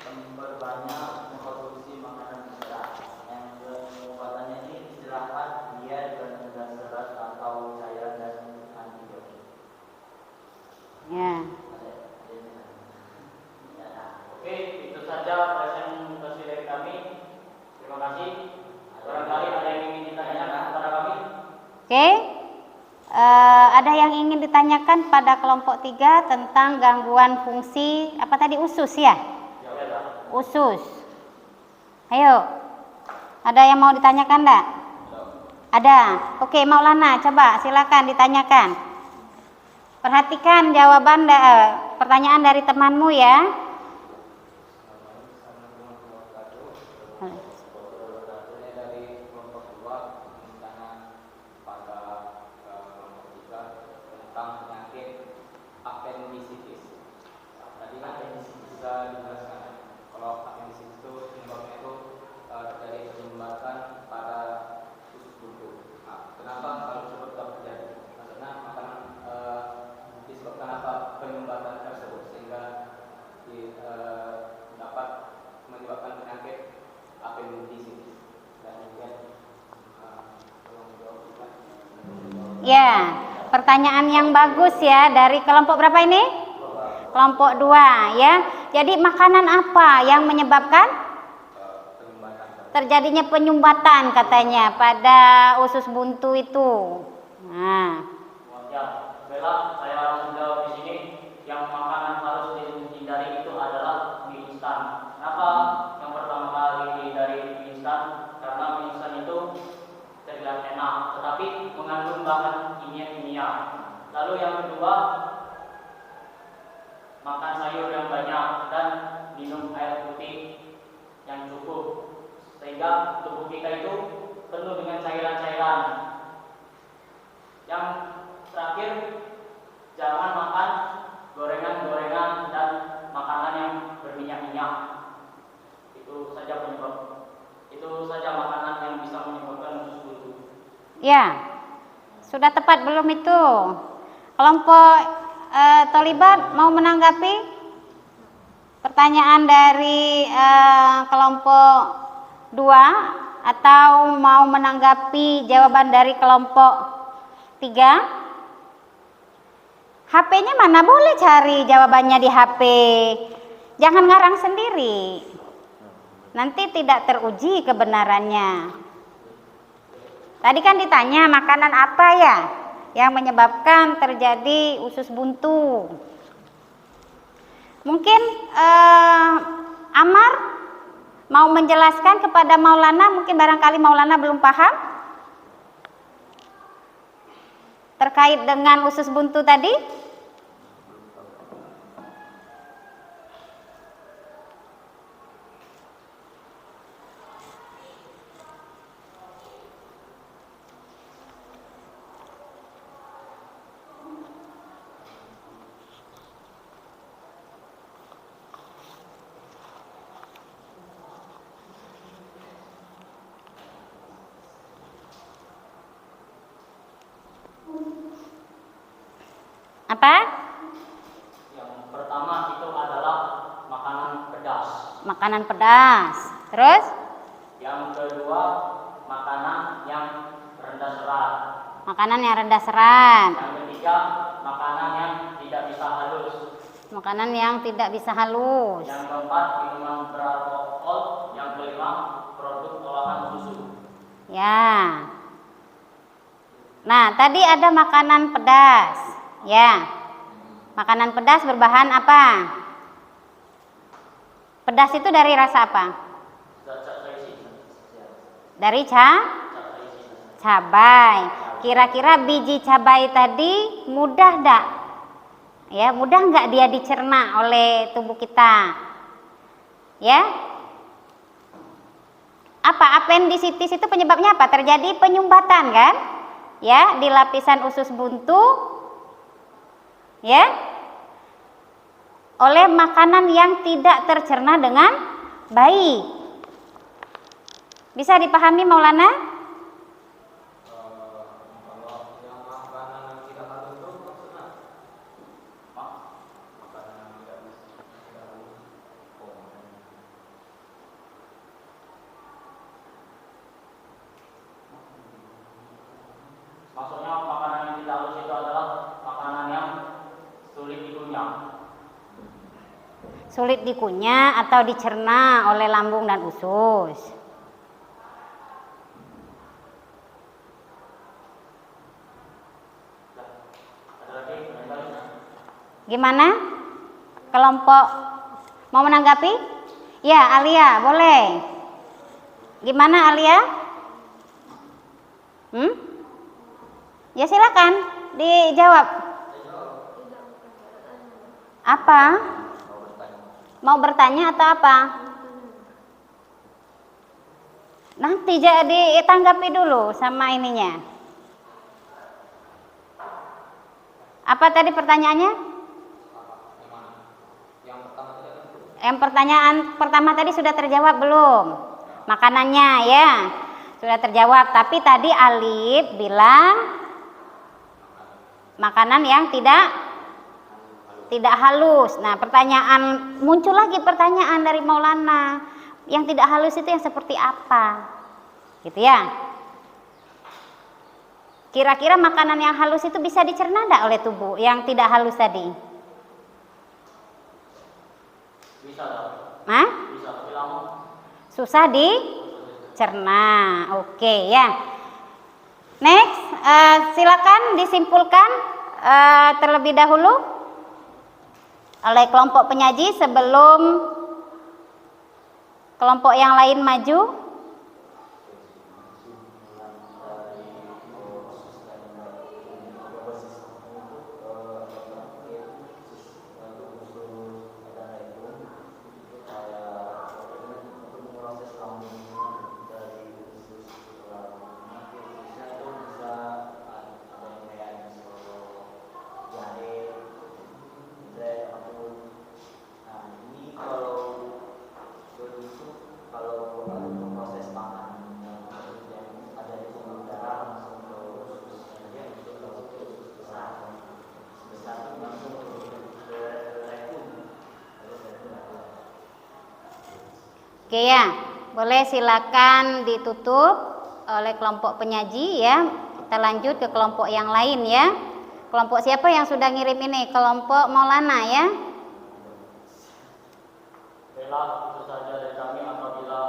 memperbanyak mengkonsumsi makanan berat. Yang pengobatannya ini istirahat, diet, dan serat atau cairan dan antibiotik.
Ya.
Oke, itu saja presentasi dari kami. Terima kasih. Barangkali ada yang ingin ditanyakan kepada kami.
Oke. Ada yang ingin ditanyakan pada kelompok 3 tentang gangguan fungsi apa tadi, usus ya? Usus. Ayo. Ada yang mau ditanyakan enggak? Ada. Oke, Maulana, coba silakan ditanyakan. Perhatikan jawaban pertanyaan dari temanmu ya.
Dari kelompok 2 misalnya pada kelompok 3 tentang penyakit appendicitis. Tadi kan bisa dijelaskan kalau appendicitis itu penyebabnya itu terjadi penyumbatan pada usus buntu. Nah, kenapa hal tersebut terjadi? Maksudnya makanan disebabkan apa penyumbatan tersebut?
Ya, pertanyaan yang bagus ya dari kelompok berapa ini? Kelompok 2 ya. Jadi makanan apa yang menyebabkan terjadinya penyumbatan katanya pada usus buntu itu? Nah,
Ya, baiklah, saya langsung jawab di sini. Yang makanan harus dihindari itu adalah mie instan. Kenapa? Yang pertama kali dihindari mie instan karena mie instan itu terlihat enak, tetapi mengandung bahan kimia-kimia. Lalu yang kedua, makan sayur yang banyak dan minum air putih yang cukup sehingga tubuh kita itu penuh dengan cairan-cairan. Yang terakhir, jangan makan gorengan-gorengan dan makanan yang berminyak-minyak. Itu saja penyebab. Itu saja makanan yang bisa menyebabkan usus buntu.
ya. Sudah tepat belum itu? Kelompok Tholibat mau menanggapi pertanyaan dari kelompok 2 atau mau menanggapi jawaban dari kelompok 3? HP-nya mana? Boleh cari jawabannya di HP. Jangan ngarang sendiri. Nanti tidak teruji kebenarannya. Tadi kan ditanya makanan apa ya yang menyebabkan terjadi usus buntu. Mungkin Amar mau menjelaskan kepada Maulana, mungkin barangkali Maulana belum paham terkait dengan usus buntu tadi. Apa?
Yang pertama itu adalah makanan pedas.
Makanan pedas. Terus?
Yang kedua, makanan yang rendah serat.
Makanan yang rendah serat.
Yang ketiga, makanan yang tidak bisa halus.
Makanan yang tidak bisa halus.
Yang keempat, minuman beralkohol. Yang kelima, produk olahan susu.
Ya. Nah, tadi ada makanan pedas. Ya. Makanan pedas berbahan apa? Pedas itu dari rasa apa? Dari cabai. Kira-kira biji cabai tadi mudah enggak? Ya, mudah enggak dia dicerna oleh tubuh kita? Ya. Apa apendisitis itu penyebabnya apa? Terjadi penyumbatan kan? Ya, di lapisan usus buntu. Ya. Oleh makanan yang tidak tercerna dengan baik. Bisa dipahami Maulana?
Maksudnya makanan yang tidak halus itu adalah makanan yang sulit dikunyah.
Sulit dikunyah atau dicerna oleh lambung dan usus. Gimana? Kelompok mau menanggapi? Ya, Alia, boleh. Gimana Alia? Ya silakan dijawab. Apa? Mau bertanya atau apa? Nanti jadi tanggapi dulu sama ininya. Apa tadi pertanyaannya? Yang pertanyaan pertama tadi sudah terjawab belum? Makanannya ya sudah terjawab. Tapi tadi Alif bilang makanan yang tidak halus. Nah, pertanyaan muncul lagi pertanyaan dari Maulana. Yang tidak halus itu yang seperti apa? Gitu ya. Kira-kira makanan yang halus itu bisa dicerna enggak oleh tubuh yang tidak halus tadi?
Bisa dong.
Hah?
Bisa, tapi lama.
Susah dicerna. Oke ya. Next, silakan disimpulkan terlebih dahulu oleh kelompok penyaji sebelum kelompok yang lain maju. Oke ya, boleh silakan ditutup oleh kelompok penyaji ya. Kita lanjut ke kelompok yang lain ya. Kelompok siapa yang sudah ngirim ini? Kelompok Maulana ya.
Baiklah, itu saja dari kami. Apabila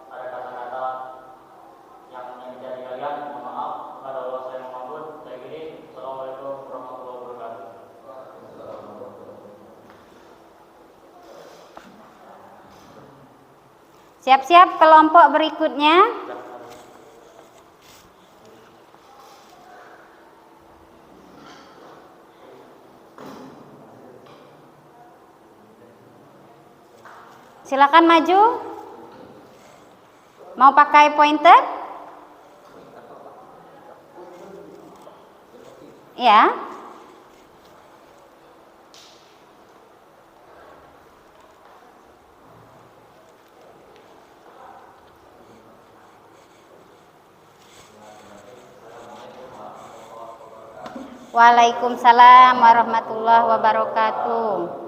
ada kata-kata yang menjadi kalian, mohon maaf. Kepada Allah saya mengampun. Saya gini, Assalamualaikum warahmatullahi wabarakatuh.
Siap-siap kelompok berikutnya. Silakan maju. Mau pakai pointer? Ya. Waalaikumsalam warahmatullahi wabarakatuh.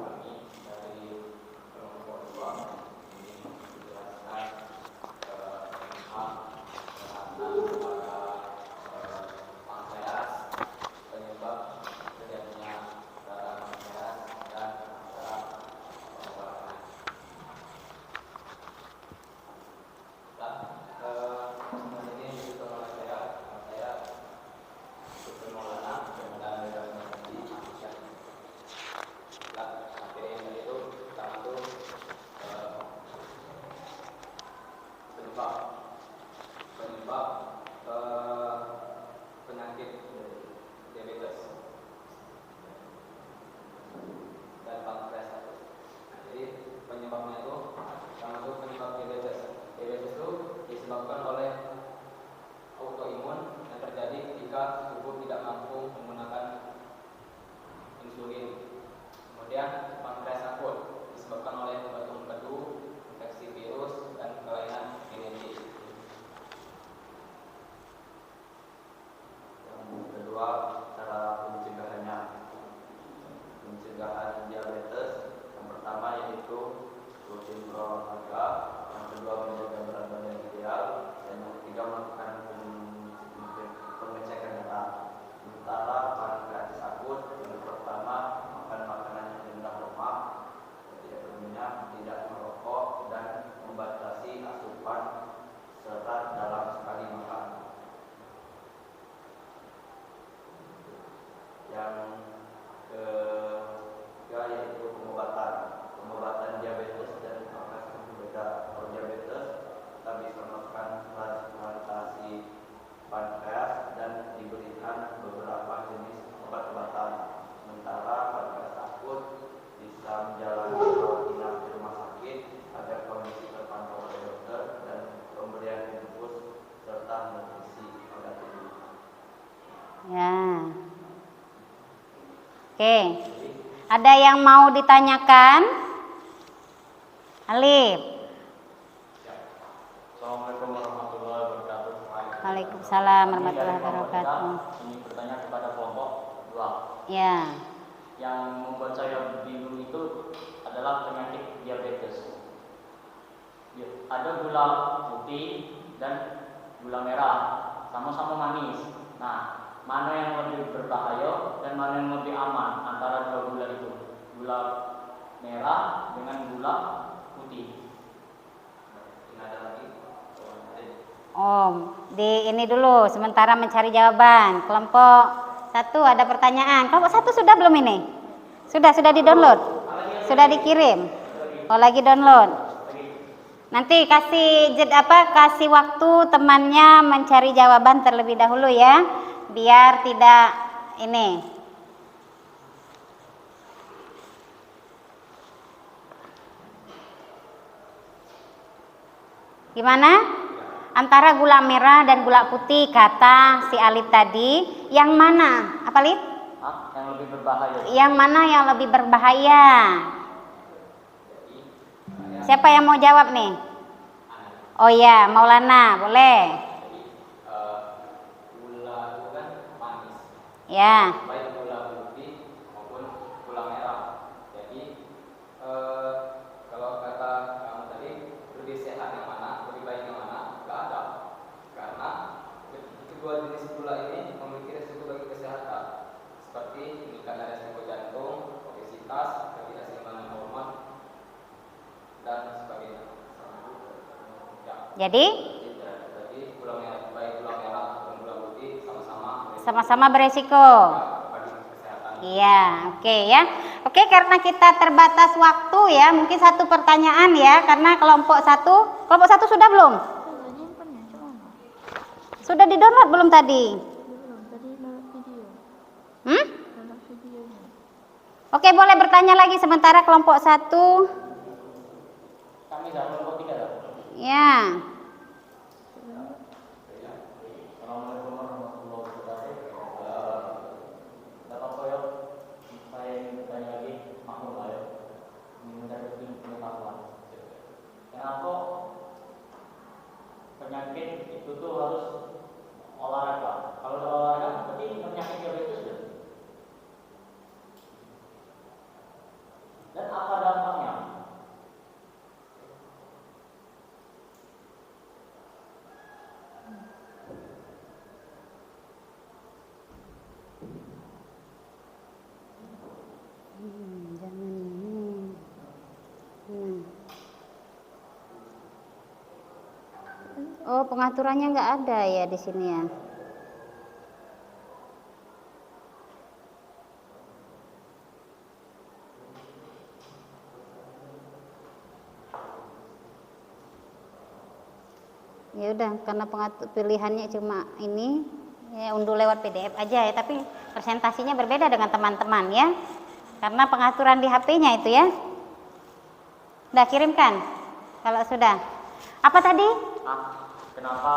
Oke, ada yang mau ditanyakan? Alif.
Assalamualaikum warahmatullahi wabarakatuh.
Waalaikumsalam warahmatullahi wabarakatuh.
Ini bertanya kepada kelompok 2.
Ya.
Yang membuat saya bingung itu adalah penyakit diabetes. Ada gula putih dan gula merah, sama-sama manis. Nah, mana yang lebih berbahaya dan mana yang lebih aman antara dua gula itu, gula merah dengan gula putih. Ini ada lagi.
Di ini dulu sementara mencari jawaban. Kelompok 1 ada pertanyaan. Kelompok 1 sudah belum ini? Sudah di-download? Sudah dikirim? Oh, lagi download. Nanti kasih waktu temannya mencari jawaban terlebih dahulu ya, biar tidak ini. Gimana? Antara gula merah dan gula putih, kata si Alif tadi, yang mana? Apa, Alif?
Yang lebih berbahaya.
Yang mana yang lebih berbahaya? Siapa yang mau jawab nih? Oh ya, Maulana, boleh.
Gula itu kan manis.
Ya.
Baik gula putih maupun gula merah. Jadi kalau kata kamu tadi lebih sehat yang mana, lebih baik yang mana? Nggak ada. Karena kedua jenis gula ini memiliki resiko bagi kesehatan, seperti meningkatnya resiko jantung, obesitas, ketidakseimbangan hormon, dan sebagainya.
Jadi
gula merah, baik gula merah dan gula putih
sama-sama beresiko.
bagi kesehatan.
Iya, oke ya. Oke, karena kita terbatas waktu ya, mungkin satu pertanyaan ya, karena kelompok satu sudah belum? Sudah di-download belum tadi? Oke, boleh bertanya lagi sementara kelompok 1.
Kami dapat kelompok 3 ya.
Ya.
Assalamualaikum warahmatullahi wabarakatuh. Dapat koyok, saya ingin bertanya lagi, maklum lah ya. Ingin mendapatkan pengetahuan. Kenapa penyakit itu tuh harus olahraga? Kalau udah olahraga, berarti penyakit diabetes ya? Dan apa dampaknya?
Jangan ini. Oh, pengaturannya nggak ada ya di sini ya. Ya udah, karena pilihannya cuma ini, ya unduh lewat PDF aja ya, tapi presentasinya berbeda dengan teman-teman ya. Karena pengaturan di HP-nya itu ya. Udah kirimkan? Kalau sudah. Apa tadi?
Kenapa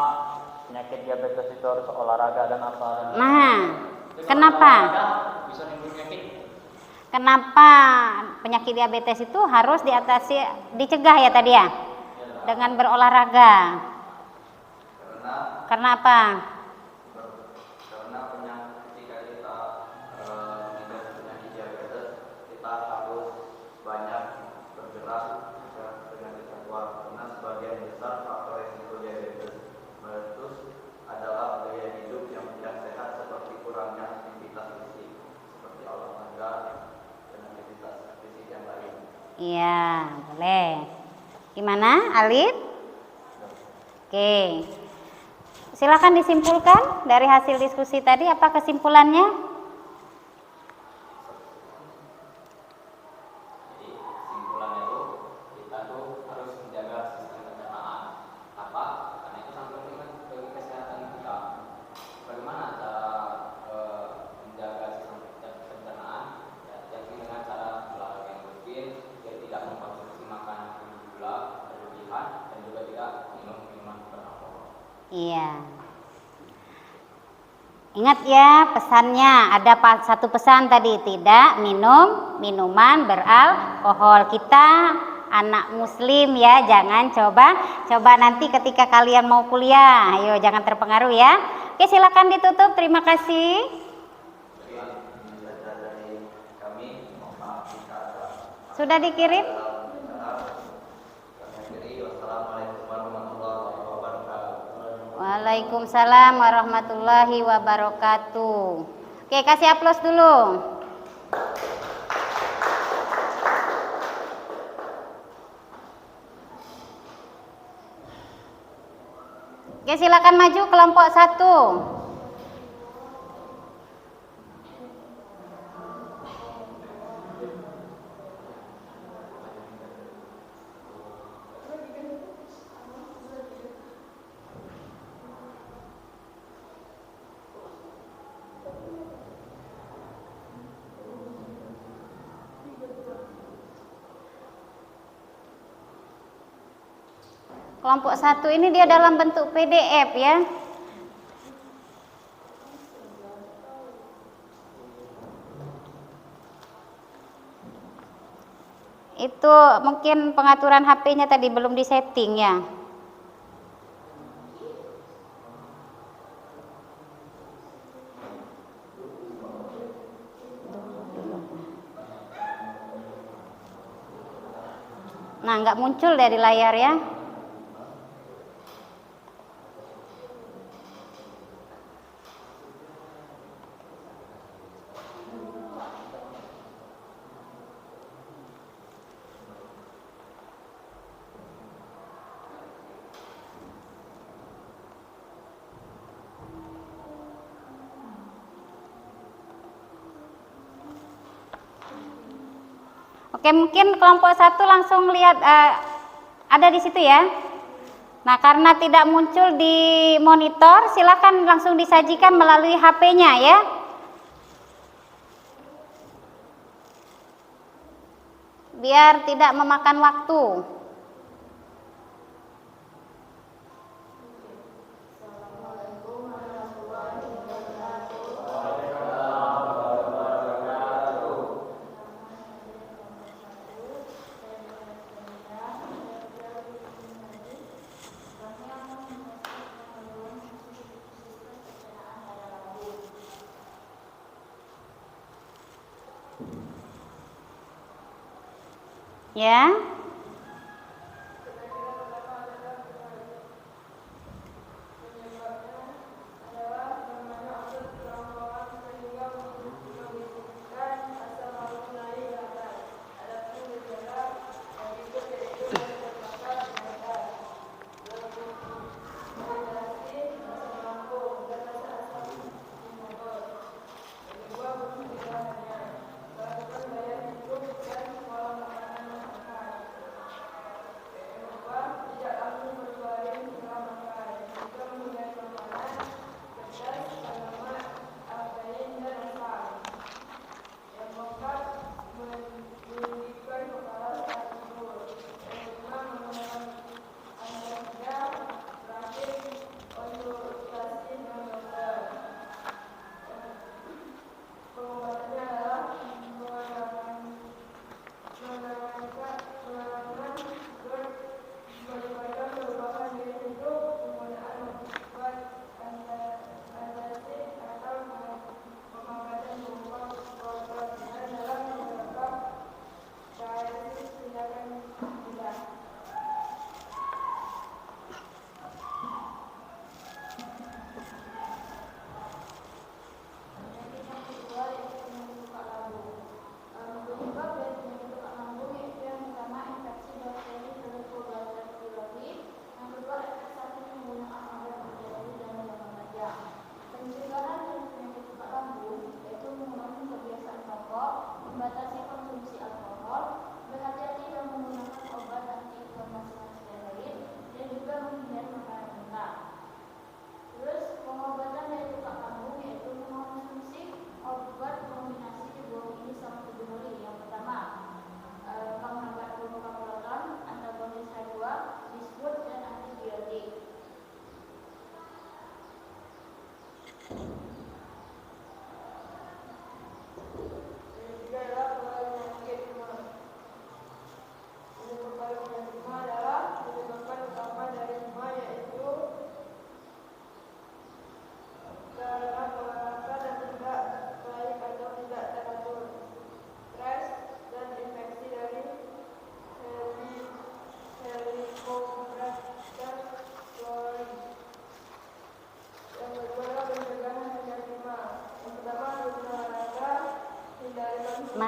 penyakit diabetes itu harus olahraga dan apa?
Nah, kenapa?
Bisa nimbul penyakit.
Kenapa penyakit diabetes itu harus dicegah ya tadi ya? Dengan berolahraga. Karena apa?
Karena ketika kita mengidap penyakit diabetes, kita harus banyak bergerak dengan ketentuan. Karena sebagian besar faktor resiko diabetes meletus adalah gaya hidup yang tidak sehat, seperti kurangnya aktivitas fisik, seperti olahraga dan aktivitas fisik yang lain.
Iya, boleh. Gimana, Alif? Oke. Silakan disimpulkan dari hasil diskusi tadi, apa kesimpulannya?
Jadi kesimpulannya itu kita tuh harus menjaga sistem pencernaan. Apa? Karena itu sangat penting bagi kesehatan kita. Bagaimana cara menjaga sistem pencernaan? Ya, yakni dengan cara olahraga yang rutin, biar tidak mengkonsumsi makanan gula berlebihan dan juga tidak minum minuman beralkohol.
Iya. Ingat ya pesannya, ada satu pesan tadi, tidak minum minuman beralkohol. Kita anak muslim ya, jangan coba nanti ketika kalian mau kuliah, ayo jangan terpengaruh ya. Oke, silakan ditutup, terima kasih. Sudah dikirim?
Wassalamualaikum warahmatullahi wabarakatuh.
Waalaikumsalam warahmatullahi wabarakatuh. Oke, kasih aplaus dulu. Oke, silakan maju kelompok 1. Kelompok 1 ini dia dalam bentuk PDF ya. Itu mungkin pengaturan HP-nya tadi belum disetting ya. Nah, nggak muncul dari layar ya. Oke, mungkin kelompok 1 langsung lihat ada di situ ya. Nah, karena tidak muncul di monitor, silakan langsung disajikan melalui HP-nya ya. Biar tidak memakan waktu. Ya.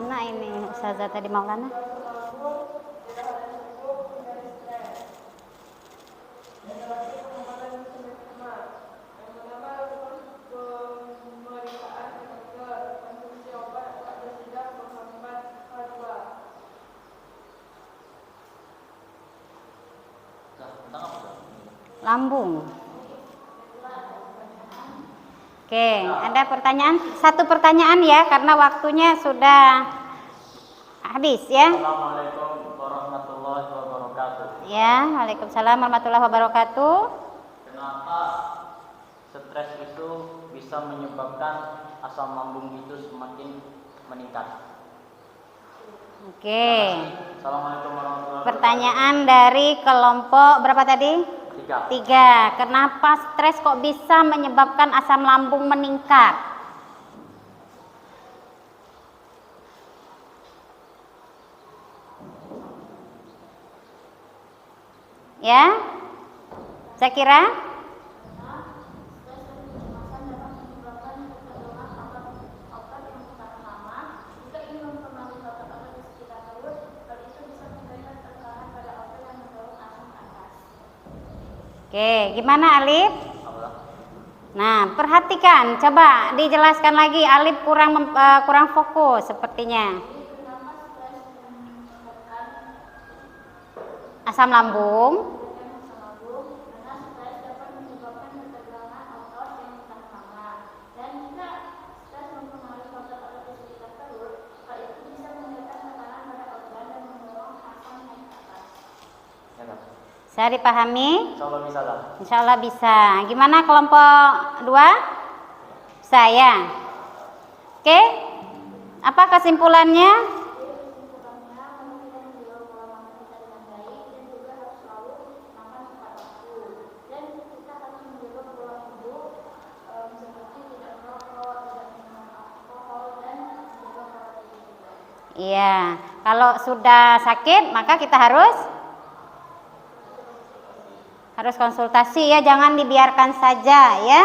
Maulana ini, Ustazah tadi Maulana. Lambung. Oke, ada pertanyaan? Satu pertanyaan ya, karena waktunya sudah habis ya.
Assalamualaikum warahmatullahi wabarakatuh.
Ya, waalaikumsalam warahmatullahi wabarakatuh.
Kenapa stres itu bisa menyebabkan asam lambung itu semakin meningkat?
Oke.
Assalamualaikum warahmatullahi wabarakatuh.
Pertanyaan dari kelompok berapa tadi? 3. Kenapa stres kok bisa menyebabkan asam lambung meningkat? Ya, saya kira oke, gimana Alif? Nah, perhatikan, coba dijelaskan lagi. Alif kurang fokus sepertinya. Asam lambung. Saya dipahami?
Insya Allah bisa lah.
Insya Allah bisa. Gimana kelompok 2? Saya. Oke? Apa kesimpulannya? Iya, kalau sudah sakit maka kita harus konsultasi ya, jangan dibiarkan saja ya.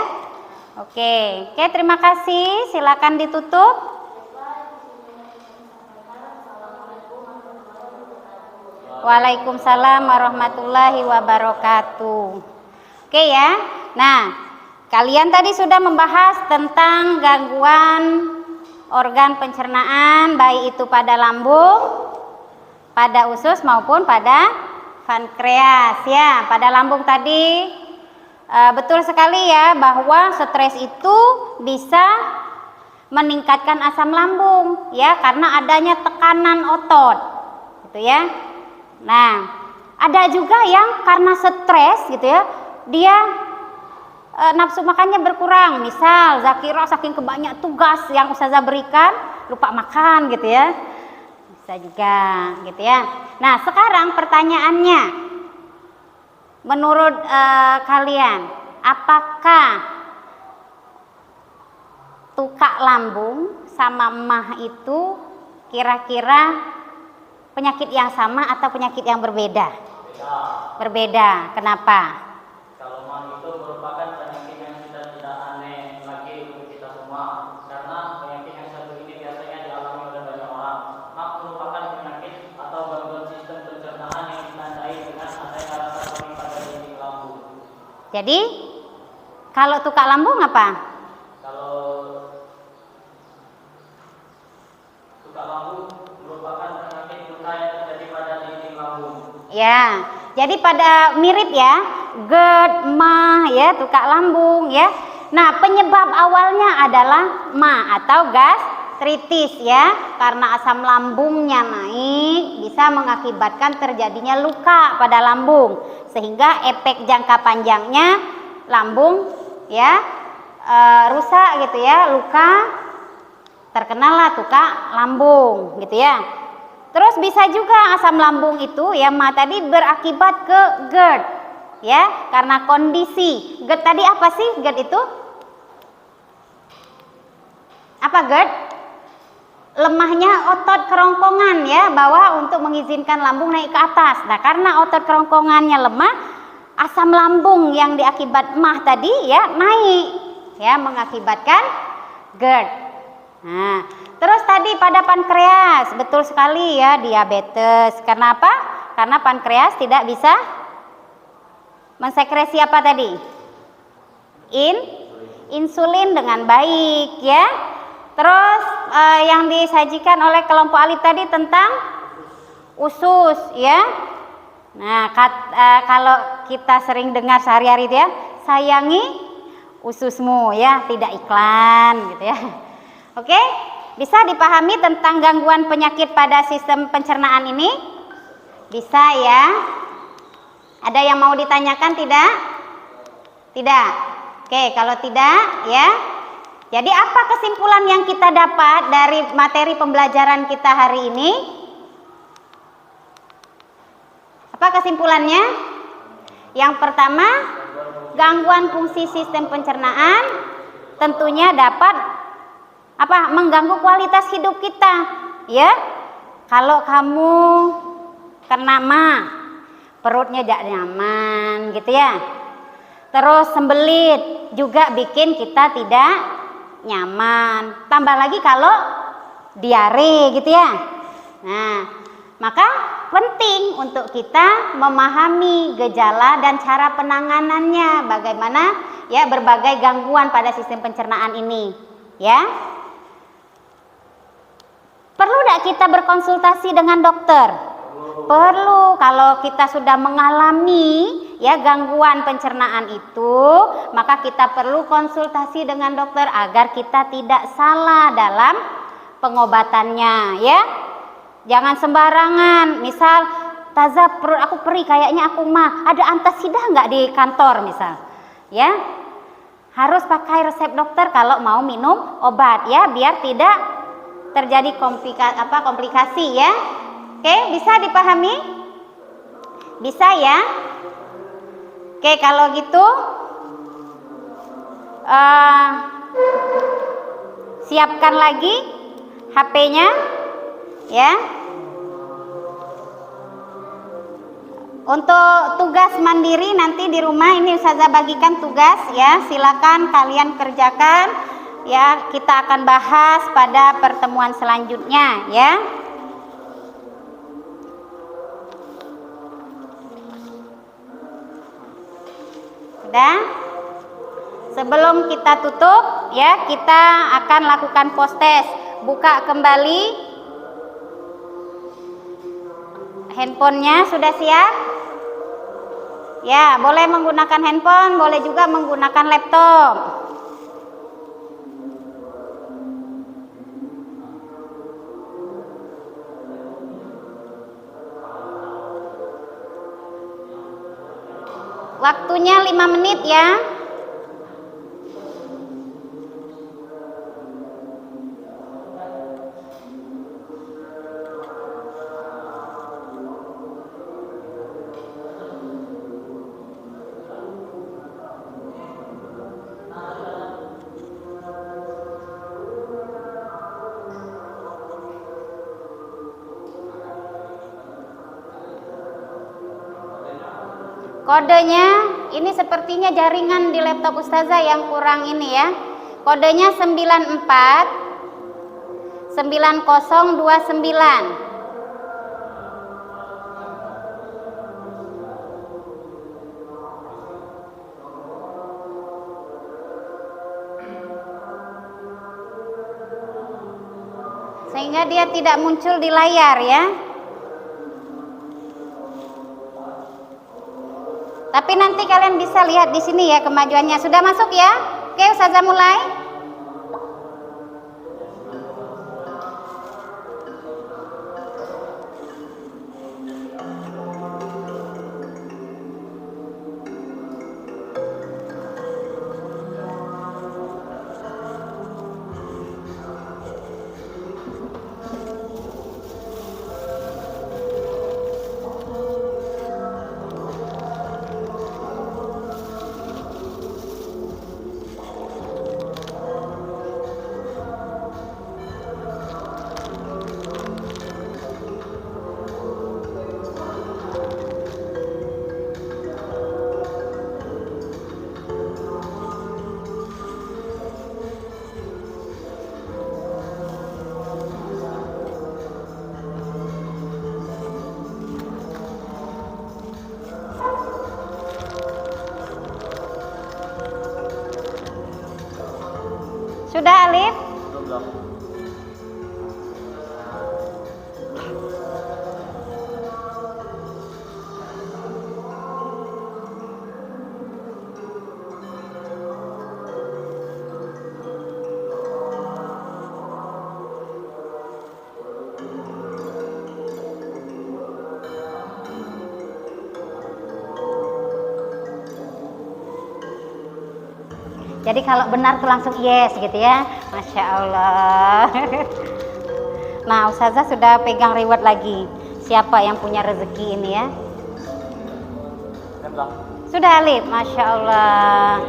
Oke, terima kasih. Silakan ditutup. Waalaikumsalam warahmatullahi wabarakatuh. Oke ya. Nah, kalian tadi sudah membahas tentang gangguan organ pencernaan, baik itu pada lambung, pada usus maupun pada pankreas ya. Pada lambung tadi betul sekali ya, bahwa stres itu bisa meningkatkan asam lambung ya, karena adanya tekanan otot gitu ya. Nah, ada juga yang karena stres gitu ya, dia nafsu makannya berkurang. Misal Zakira saking kebanyak tugas yang Ustazah berikan, lupa makan gitu ya, bisa juga gitu ya. Nah, sekarang pertanyaannya, menurut kalian, apakah tukak lambung sama MAH itu kira-kira penyakit yang sama atau penyakit yang berbeda? Berbeda. Kenapa?
Kalau MAH itu merupakan penyakit yang sudah tidak aneh lagi untuk kita semua, karena penyakit yang satu ini biasanya dialami oleh banyak orang. MAH merupakan penyakit atau gangguan sistem pencernaan yang ditandai dengan adanya rasa nyeri pada dinding lambung.
Jadi kalau tukak lambung apa?
Kalau tukak lambung merupakan penyakit luka yang terjadi pada dinding lambung.
Ya, jadi pada mirip ya, GERD, MAH ya, tukak lambung ya. Nah, penyebab awalnya adalah MAH atau gastritis ya, karena asam lambungnya naik bisa mengakibatkan terjadinya luka pada lambung, sehingga efek jangka panjangnya lambung ya rusak gitu ya, luka, terkenalah tukak lambung gitu ya. Terus bisa juga asam lambung itu ya MAH tadi berakibat ke GERD ya, karena kondisi GERD tadi apa sih GERD itu? Apa GERD? Lemahnya otot kerongkongan ya, bawah untuk mengizinkan lambung naik ke atas. Nah, karena otot kerongkongannya lemah, asam lambung yang diakibat MAH tadi ya naik ya, mengakibatkan GERD. Nah, Terus tadi pada pankreas, betul sekali ya, diabetes. Karena apa? Karena pankreas tidak bisa mensekresi apa tadi? Insulin dengan baik ya. Terus yang disajikan oleh kelompok alif tadi tentang usus ya. Nah, kalau kita sering dengar sehari-hari itu ya, sayangi ususmu ya, tidak iklan gitu ya. Oke, bisa dipahami tentang gangguan penyakit pada sistem pencernaan ini? Bisa ya. Ada yang mau ditanyakan tidak? Tidak. Oke, kalau tidak ya. Jadi apa kesimpulan yang kita dapat dari materi pembelajaran kita hari ini? Apa kesimpulannya? Yang pertama, gangguan fungsi sistem pencernaan tentunya dapat mengganggu kualitas hidup kita, ya. Kalau kamu kena perutnya tidak nyaman, gitu ya. Terus sembelit juga bikin kita tidak nyaman. Tambah lagi kalau diare, gitu ya. Nah, maka penting untuk kita memahami gejala dan cara penanganannya, bagaimana ya berbagai gangguan pada sistem pencernaan ini, ya. Perlu tidak kita berkonsultasi dengan dokter? Perlu. Kalau kita sudah mengalami ya gangguan pencernaan itu, maka kita perlu konsultasi dengan dokter agar kita tidak salah dalam pengobatannya, ya. Jangan sembarangan. Misal, Taza perut aku perih, kayaknya aku ada antasida nggak di kantor misal, ya. Harus pakai resep dokter kalau mau minum obat, ya, biar tidak terjadi komplikasi, ya. Oke, bisa dipahami? Bisa ya? Oke, kalau gitu siapkan lagi HP-nya, ya. Untuk tugas mandiri nanti di rumah ini Ustazah bagikan tugas, ya. Silakan kalian kerjakan, ya. Kita akan bahas pada pertemuan selanjutnya, ya. Sudah? Sebelum kita tutup, ya, kita akan lakukan post test. Buka kembali handphonenya, sudah siap? Ya, boleh menggunakan handphone, boleh juga menggunakan laptop. Waktunya 5 menit ya. Kodenya ini sepertinya jaringan di laptop Ustazah yang kurang ini ya. Kodenya 949029. Sehingga dia tidak muncul di layar ya. Tapi nanti kalian bisa lihat di sini ya kemajuannya. Sudah masuk ya? Oke, Ustazah mulai. Sudah Alif?
Belum.
Jadi kalau benar tuh langsung yes gitu ya. Masya Allah. Nah, Ustazah sudah pegang reward lagi. Siapa yang punya rezeki ini ya?
Belum.
Sudah Alif, Masya Allah.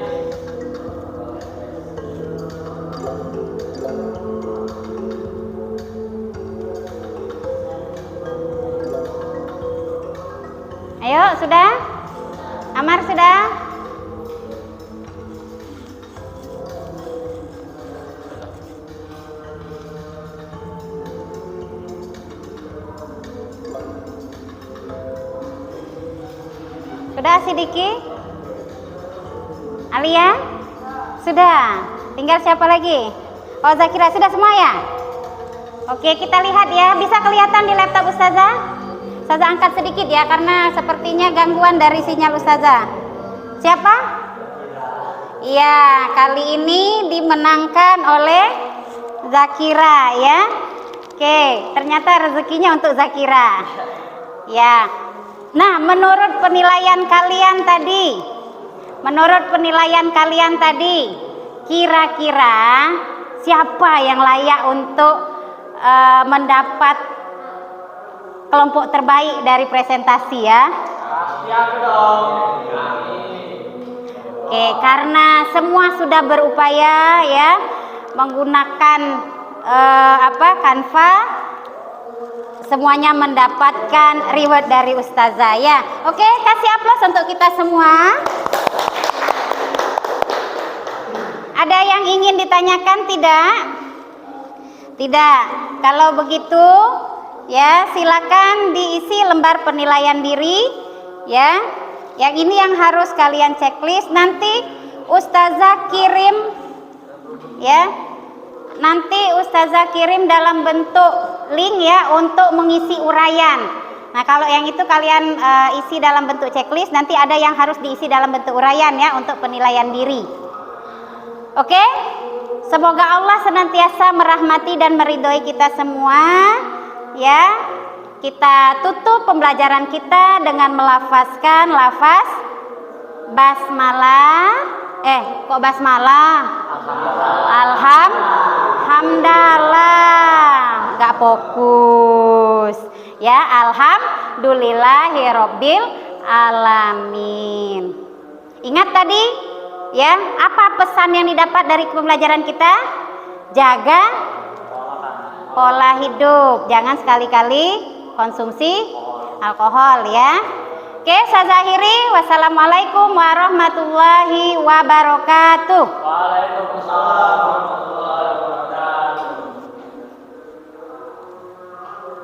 Ayo, sudah? Amar sudah? Sudah Sidiki? Alia? Sudah. Tinggal siapa lagi? Oh, Zakira sudah semua ya? Oke, kita lihat ya. Bisa kelihatan di laptop Ustazah? Ustazah angkat sedikit ya, karena sepertinya gangguan dari sinyal Ustazah. Siapa? Iya, kali ini dimenangkan oleh Zakira ya. Oke, ternyata rezekinya untuk Zakira. Ya. Nah, menurut penilaian kalian tadi, kira-kira siapa yang layak untuk mendapat kelompok terbaik dari presentasi ya?
Pasti aku dong.
Oke, karena semua sudah berupaya ya menggunakan Canva, semuanya mendapatkan reward dari Ustazah ya. Oke, kasih aplaus untuk kita semua. Ada yang ingin ditanyakan tidak? Tidak. Kalau begitu ya silakan diisi lembar penilaian diri ya. Yang ini yang harus kalian checklist, nanti Ustazah kirim ya. Nanti Ustazah kirim dalam bentuk link ya untuk mengisi uraian. Nah, kalau yang itu kalian isi dalam bentuk checklist, nanti ada yang harus diisi dalam bentuk uraian ya untuk penilaian diri. Oke? Semoga Allah senantiasa merahmati dan meridhoi kita semua ya. Kita tutup pembelajaran kita dengan melafazkan lafaz basmalah. Kok basmalah? Alhamdulillah. Gak fokus. Ya, alhamdulillahirabbil alamin. Ingat tadi ya, apa pesan yang didapat dari pembelajaran kita? Jaga pola hidup. Jangan sekali-kali konsumsi alkohol ya. Oke, saya akhiri. Wassalamualaikum warahmatullahi wabarakatuh.
Waalaikumsalam.